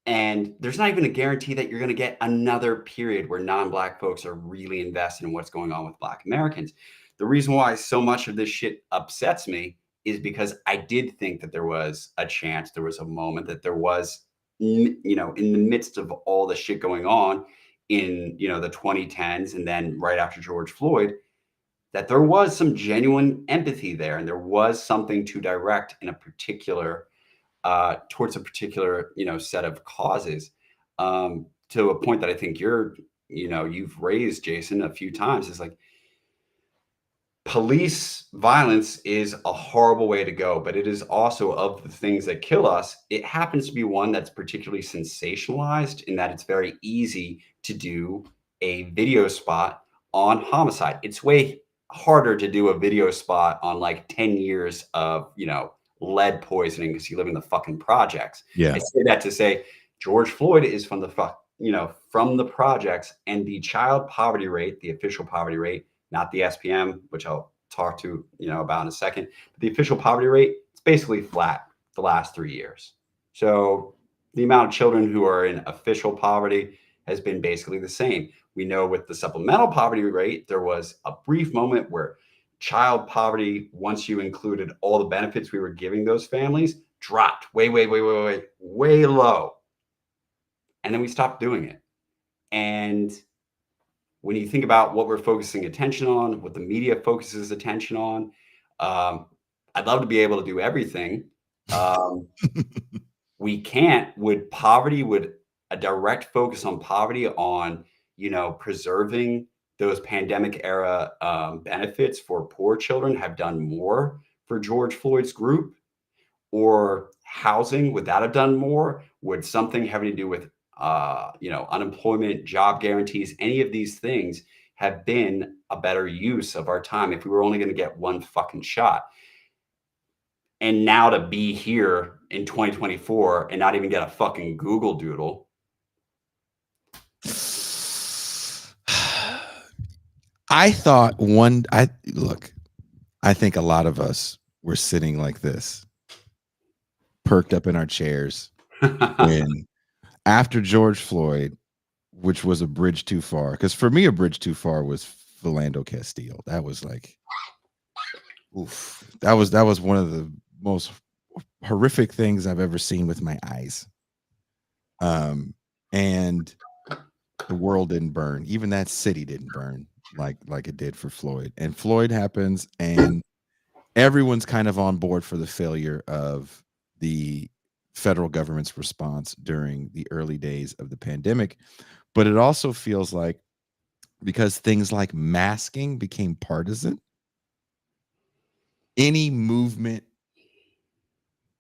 And there's not even a guarantee that you're going to get another period where non-Black folks are really invested in what's going on with Black Americans. The reason why so much of this shit upsets me is because I did think that there was a chance, there was a moment that there was, in the midst of all the shit going on in, the 2010s and then right after George Floyd, that there was some genuine empathy there and there was something to direct in a particular towards a particular set of causes, to a point that I think you've raised, Jason, a few times, is like police violence is a horrible way to go, but it is also, of the things that kill us, it happens to be one that's particularly sensationalized in that it's very easy to do a video spot on homicide. It's way harder to do a video spot on like 10 years of, lead poisoning because you live in the fucking projects. Yeah. I say that to say George Floyd is from from the projects, and the child poverty rate, the official poverty rate, not the SPM, which I'll talk to about in a second. But the official poverty rate, it's basically flat the last 3 years. So the amount of children who are in official poverty has been basically the same. We know with the supplemental poverty rate, there was a brief moment where child poverty, once you included all the benefits we were giving those families, dropped way low. And then we stopped doing it. And when you think about what we're focusing attention on, what the media focuses attention on, I'd love to be able to do everything. We can't. Would a direct focus on poverty, on, preserving those pandemic era benefits for poor children, have done more for George Floyd's group? Or housing, would that have done more? Would something having to do with unemployment, job guarantees, any of these things have been a better use of our time if we were only going to get one fucking shot? And now to be here in 2024 and not even get a fucking Google Doodle. I think a lot of us were sitting like this, perked up in our chairs when after George Floyd, which was a bridge too far, because for me a bridge too far was Philando Castile. That was like, oof. That was one of the most horrific things I've ever seen with my eyes. And the world didn't burn. Even that city didn't burn like it did for Floyd. And Floyd happens, and everyone's kind of on board for the failure of the federal government's response during the early days of the pandemic. But it also feels like, because things like masking became partisan, any movement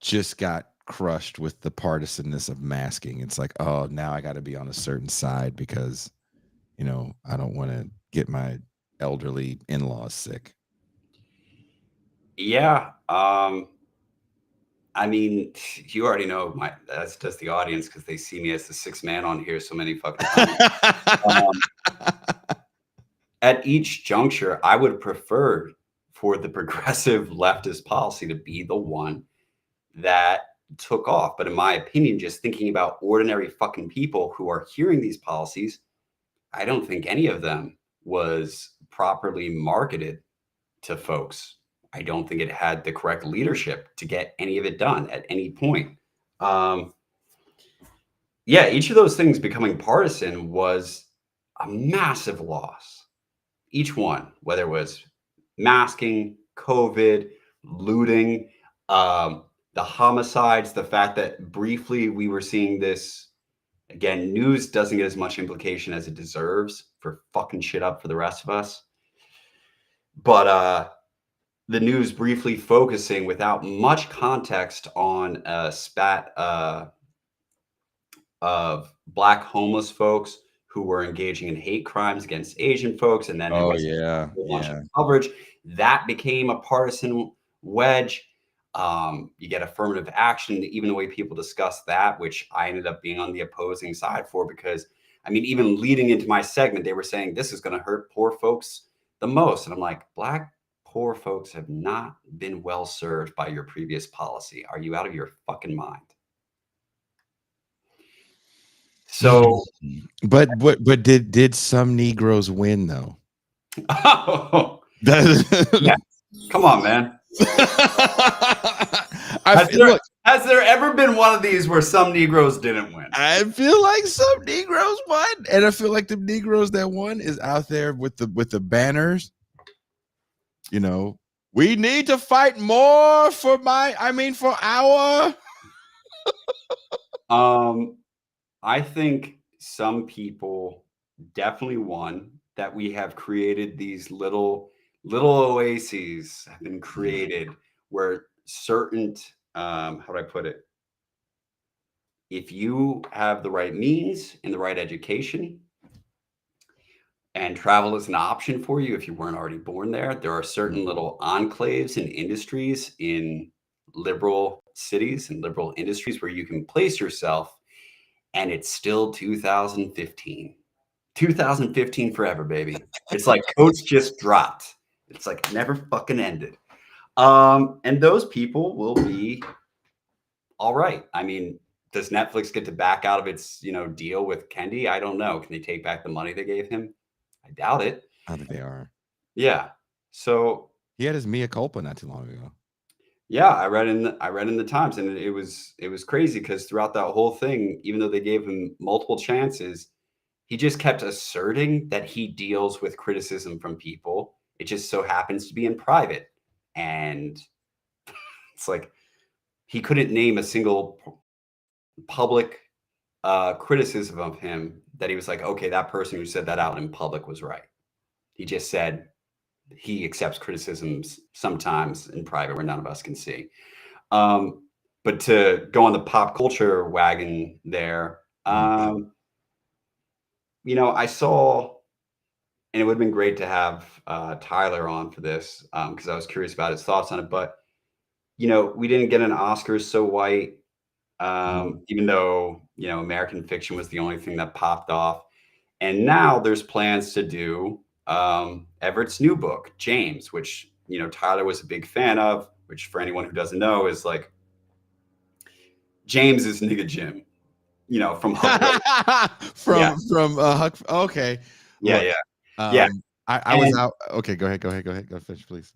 just got crushed with the partisanness of masking. It's like, oh, now I got to be on a certain side because, I don't want to get my elderly in-laws sick. Yeah. I mean, you already know that's just the audience because they see me as the sixth man on here so many fucking times. At each juncture, I would prefer for the progressive leftist policy to be the one that took off. But in my opinion, just thinking about ordinary fucking people who are hearing these policies, I don't think any of them was properly marketed to folks. I don't think it had the correct leadership to get any of it done at any point. Each of those things becoming partisan was a massive loss. Each one, whether it was masking, COVID, looting, the homicides, the fact that briefly we were seeing this. Again, news doesn't get as much implication as it deserves for fucking shit up for the rest of us. But the news briefly focusing without much context on a spat of Black homeless folks who were engaging in hate crimes against Asian folks, and then there Oh was yeah, a bunch of yeah. coverage that became a partisan wedge. You get affirmative action, even the way people discuss that, which I ended up being on the opposing side for, because I mean, even leading into my segment, they were saying this is going to hurt poor folks the most. And I'm like, Black poor folks have not been well served by your previous policy. Are you out of your fucking mind? So, but did some Negroes win though? oh, That- yeah. Come on, man. Look, Has there ever been one of these where some Negroes didn't win? I feel like some Negroes won, and I feel like the Negroes that won is out there with the banners. You know, we need to fight more for our. I think some people definitely won, that we have created these little oases have been created where certain how do I put it? If you have the right means and the right education, and travel is an option for you if you weren't already born there, there are certain little enclaves and industries in liberal cities and liberal industries where you can place yourself, and it's still 2015. 2015 forever, baby. It's like Coach just dropped. It's like never fucking ended. And those people will be all right. I mean, does Netflix get to back out of its, deal with Kendi? I don't know. Can they take back the money they gave him? I doubt it. I think they are. Yeah. So He had his mea culpa not too long ago. yeah, I read in the Times, and it was crazy because throughout that whole thing, even though they gave him multiple chances, he just kept asserting that he deals with criticism from people. It just so happens to be in private. And it's like he couldn't name a single public criticism of him that he was like, okay, that person who said that out in public was right. He just said he accepts criticisms sometimes in private where none of us can see. But to go on the pop culture wagon there, I saw, and it would have been great to have Tyler on for this because I was curious about his thoughts on it. But, we didn't get an Oscars So White, even though, American Fiction was the only thing that popped off. And now there's plans to do Everett's new book, James, which, Tyler was a big fan of, which for anyone who doesn't know is like, James is nigga Jim, from Huck. from Huck. Okay. Yeah, Look, yeah. I was out. Okay, go ahead. Go finish, please.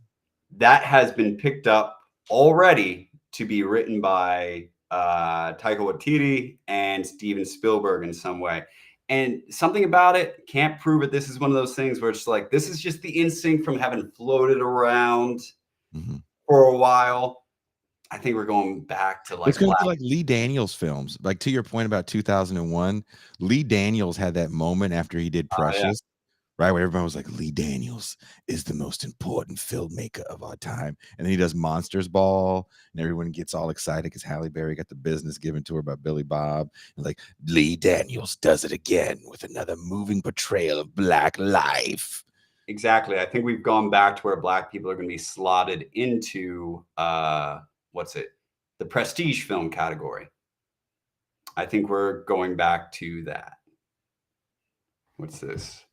That has been picked up already to be written by Taika Waititi and Steven Spielberg in some way. And something about it, can't prove it. This is one of those things where it's like, this is just the instinct from having floated around for a while. I think we're going back to like it's going to be like Lee Daniels films. Like to your point about 2001, Lee Daniels had that moment after he did Precious, right? Where everyone was like, Lee Daniels is the most important filmmaker of our time. And then he does Monsters Ball, and everyone gets all excited because Halle Berry got the business given to her by Billy Bob. And like, Lee Daniels does it again with another moving portrayal of Black life. Exactly. I think we've gone back to where Black people are going to be slotted into the prestige film category. I think we're going back to that. What's this?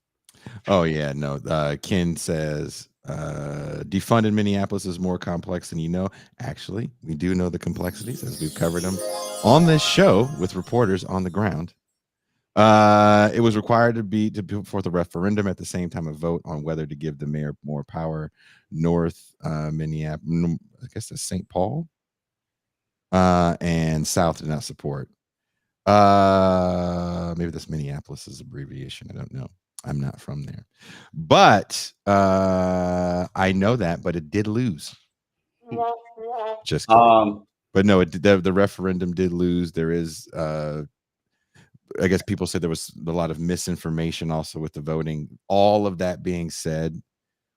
Oh yeah, no. Ken says defund in Minneapolis is more complex than you know. Actually, we do know the complexities as we've covered them on this show with reporters on the ground. It was required to put forth a referendum at the same time a vote on whether to give the mayor more power. North Minneapolis, I guess that's St. Paul, and South did not support. Maybe this Minneapolis' abbreviation. I don't know. I'm not from there, but I know that. But it did lose. Just kidding. But no, the referendum did lose. There is, I guess people said there was a lot of misinformation also with the voting. All of that being said,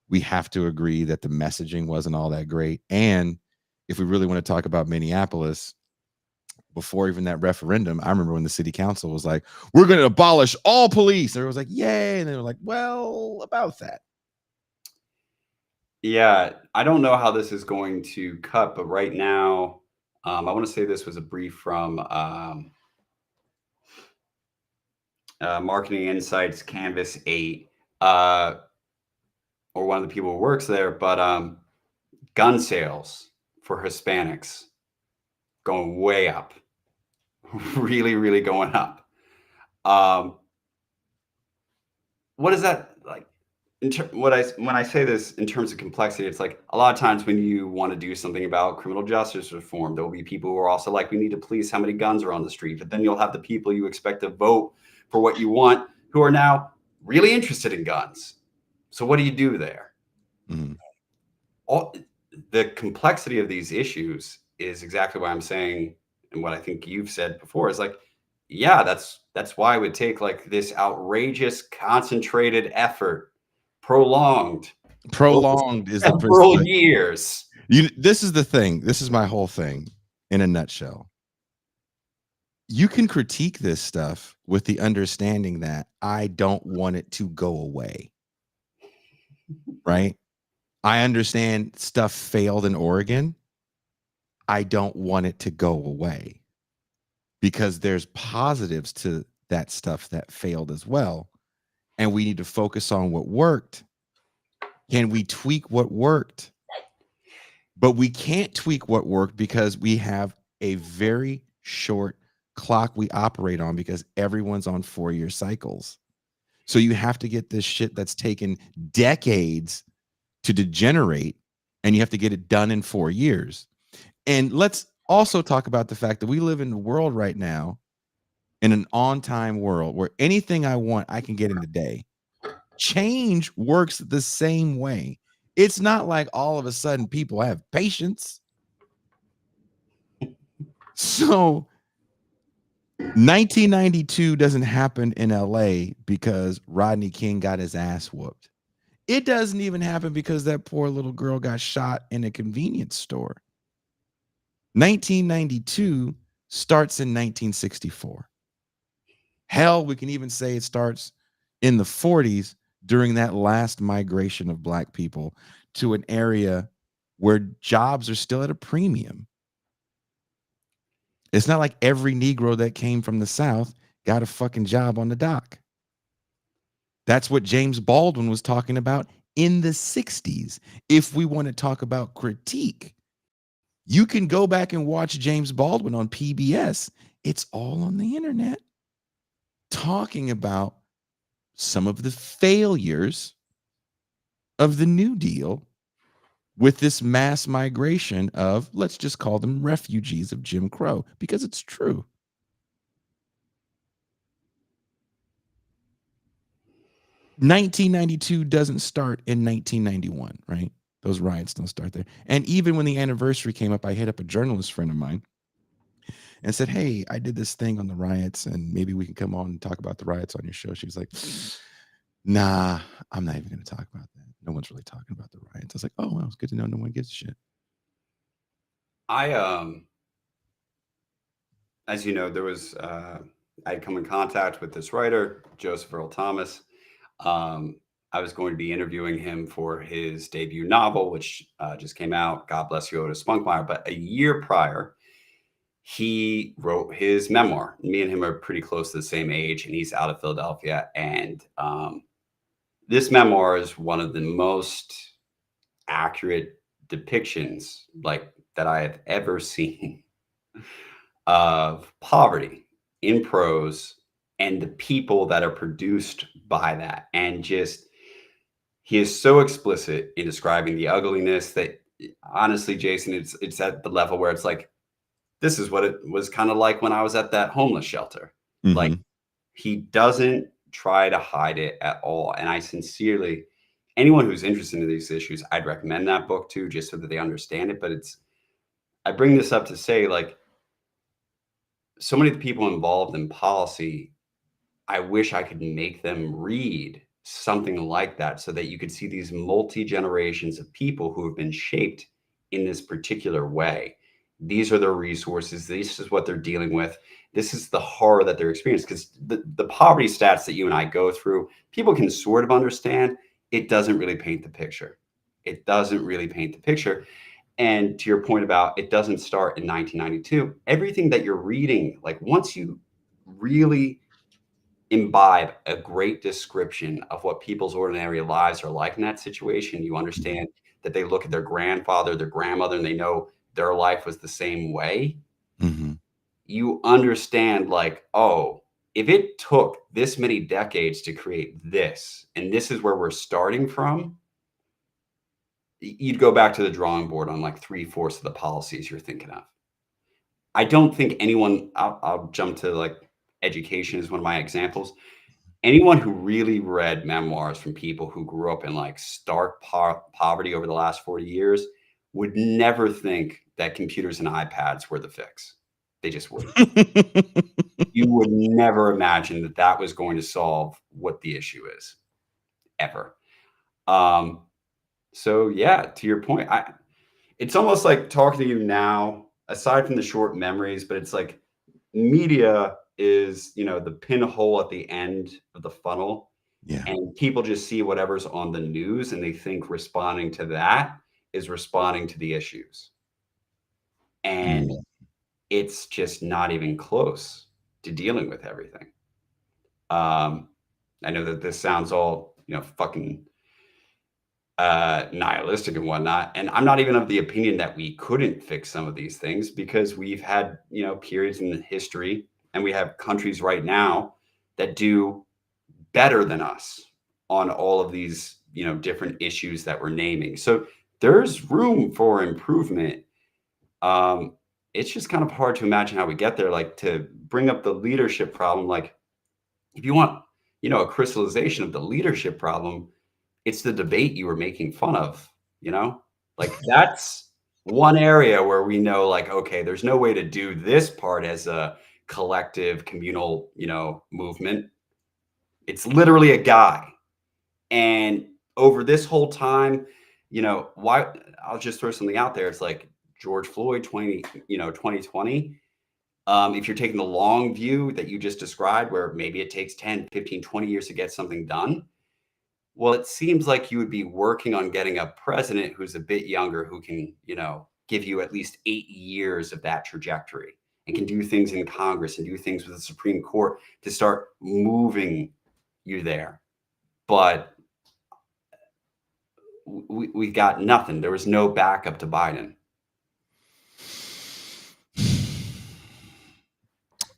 we have to agree that the messaging wasn't all that great. And if we really want to talk about Minneapolis, before even that referendum, I remember when the city council was like, we're going to abolish all police. Everyone was like, yay. And they were like, well, about that. Yeah, I don't know how this is going to cut, but right now, I want to say this was a brief from Marketing Insights Canvas 8, or one of the people who works there, but gun sales for Hispanics going way up, really, really going up. What is that like? When I say this in terms of complexity, it's like a lot of times when you want to do something about criminal justice reform, there will be people who are also like, we need to police how many guns are on the street. But then you'll have the people you expect to vote for what you want who are now really interested in guns. So what do you do there? Mm-hmm. The complexity of these issues is exactly why I'm saying, and what I think you've said before is like, yeah, that's why it would take like this outrageous, concentrated effort, prolonged Is the several years. This is the thing. This is my whole thing in a nutshell. You can critique this stuff with the understanding that I don't want it to go away. Right? I understand stuff failed in Oregon. I don't want it to go away because there's positives to that stuff that failed as well. And we need to focus on what worked. Can we tweak what worked? But we can't tweak what worked because we have a very short clock we operate on because everyone's on 4-year cycles. So you have to get this shit that's taken decades to degenerate, and you have to get it done in 4 years. And let's also talk about the fact that we live in a world right now, in an on-time world, where anything I want, I can get in a day. Change works the same way. It's not like all of a sudden people have patience. So 1992 doesn't happen in LA because Rodney King got his ass whooped. It doesn't even happen because that poor little girl got shot in a convenience store. 1992 starts in 1964. Hell, we can even say it starts in the 40s during that last migration of Black people to an area where jobs are still at a premium. It's not like every Negro that came from the South got a fucking job on the dock. That's what James Baldwin was talking about in the 60s. If we want to talk about critique, you can go back and watch James Baldwin on PBS. It's all on the internet, talking about some of the failures of the New Deal with this mass migration of, let's just call them refugees of Jim Crow, because it's true. $1992 doesn't start in 1991, right? Those riots don't start there. And even when the anniversary came up, I hit up a journalist friend of mine and said, hey, I did this thing on the riots and maybe we can come on and talk about the riots on your show. She was like, nah, I'm not even going to talk about that. No one's really talking about the riots. I was like, oh, well, it's good to know no one gives a shit. As you know, there was, I'd come in contact with this writer, Joseph Earl Thomas. I was going to be interviewing him for his debut novel, which just came out, God Bless You, Otis Spunkmeyer. But a year prior, he wrote his memoir. Me and him are pretty close to the same age, and he's out of Philadelphia. And this memoir is one of the most accurate depictions like that I have ever seen of poverty in prose and the people that are produced by that. And just, he is so explicit in describing the ugliness that honestly, Jason, it's at the level where it's like, this is what it was kind of like when I was at that homeless shelter. Mm-hmm. Like, he doesn't try to hide it at all. And I sincerely, anyone who's interested in these issues, I'd recommend that book too, just so that they understand it. But I bring this up to say, like, so many of the people involved in policy, I wish I could make them read something like that so that you could see these multi-generations of people who have been shaped in this particular way. These are their resources. This is what they're dealing with. This is the horror that they're experiencing. Because the poverty stats that you and I go through, people can sort of understand. It doesn't really paint the picture. It doesn't really paint the picture. And to your point about it doesn't start in 1992, everything that you're reading, like once you really imbibe a great description of what people's ordinary lives are like in that situation, you understand that they look at their grandfather, their grandmother, and they know their life was the same way. Mm-hmm. You understand, like, oh, if it took this many decades to create this, and this is where we're starting from, you'd go back to the drawing board on like 3/4 of the policies you're thinking of. I don't think anyone, I'll jump to like education is one of my examples. Anyone who really read memoirs from people who grew up in like stark poverty over the last 40 years would never think that computers and iPads were the fix. They just wouldn't. You would never imagine that that was going to solve what the issue is, ever. So yeah, to your point, it's almost like talking to you now, aside from the short memories, but it's like media is, the pinhole at the end of the funnel. Yeah. And people just see whatever's on the news and they think responding to that is responding to the issues. And it's just not even close to dealing with everything. I know that this sounds all, fucking nihilistic and whatnot. And I'm not even of the opinion that we couldn't fix some of these things because we've had, periods in history and we have countries right now that do better than us on all of these, different issues that we're naming. So there's room for improvement. It's just kind of hard to imagine how we get there. Like to bring up the leadership problem, like if you want, a crystallization of the leadership problem, it's the debate you were making fun of, like that's one area where we know like, okay, there's no way to do this part as a collective communal, movement. It's literally a guy. And over this whole time, why I'll just throw something out there. It's like George Floyd 2020. If you're taking the long view that you just described, where maybe it takes 10, 15, 20 years to get something done. Well, it seems like you would be working on getting a president who's a bit younger, who can, give you at least 8 years of that trajectory and can do things in Congress and do things with the Supreme Court to start moving you there. But we got nothing. There was no backup to Biden.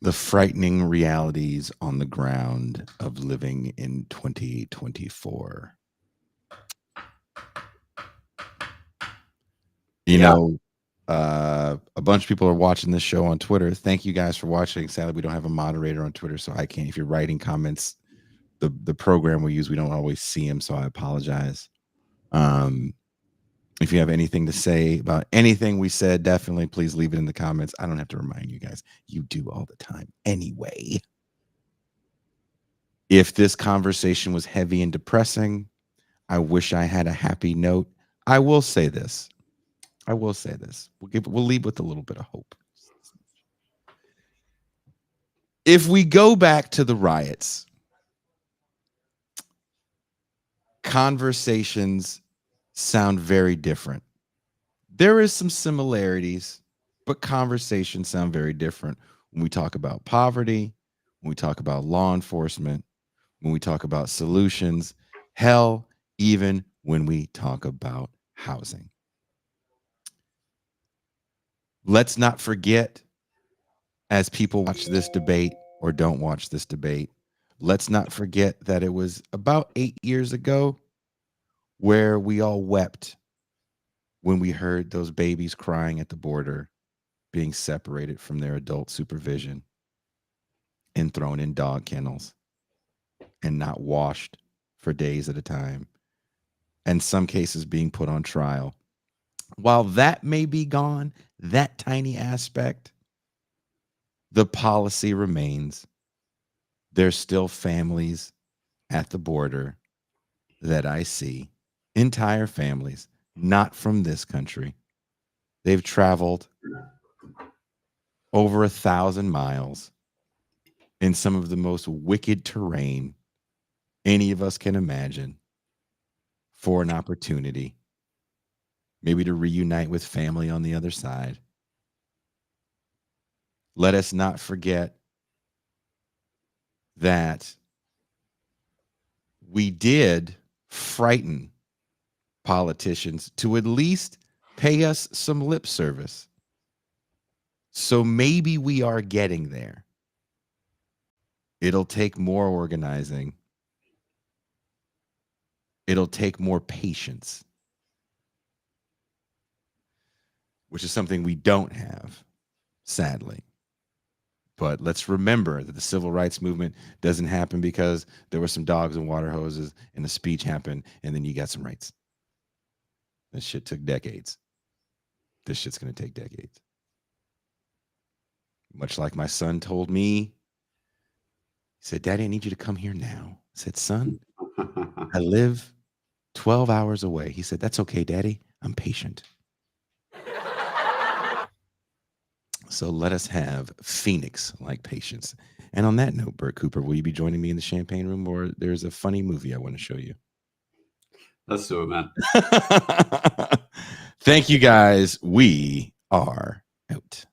The frightening realities on the ground of living in 2024. A bunch of people are watching this show on Twitter. Thank you guys for watching. Sadly, we don't have a moderator on Twitter, so I can't. If you're writing comments, the program we use, we don't always see them, so I apologize. If you have anything to say about anything we said, definitely please leave it in the comments. I don't have to remind you guys. You do all the time anyway. If this conversation was heavy and depressing, I wish I had a happy note. I will say this. We'll leave with a little bit of hope. If we go back to the riots, conversations sound very different. There is some similarities, but conversations sound very different when we talk about poverty, when we talk about law enforcement, when we talk about solutions, hell, even when we talk about housing. Let's not forget, as people watch this debate or don't watch this debate, let's not forget that it was about 8 years ago where we all wept when we heard those babies crying at the border, being separated from their adult supervision and thrown in dog kennels and not washed for days at a time, and some cases being put on trial while that may be gone, that tiny aspect, the policy remains. There's still families at the border that I see, entire families, not from this country. They've traveled over 1,000 miles in some of the most wicked terrain any of us can imagine for an opportunity, maybe to reunite with family on the other side. Let us not forget that we did frighten politicians to at least pay us some lip service. So maybe we are getting there. It'll take more organizing. It'll take more patience, which is something we don't have, sadly. But let's remember that the civil rights movement doesn't happen because there were some dogs and water hoses and a speech happened and then you got some rights. This shit took decades. This shit's going to take decades. Much like my son told me, he said, Daddy, I need you to come here now. I said, son, I live 12 hours away. He said, that's okay, Daddy. I'm patient. So let us have Phoenix-like patience. And on that note, Bert Cooper, will you be joining me in the champagne room, or there's a funny movie I want to show you? Let's do it, man. Thank you, guys. We are out.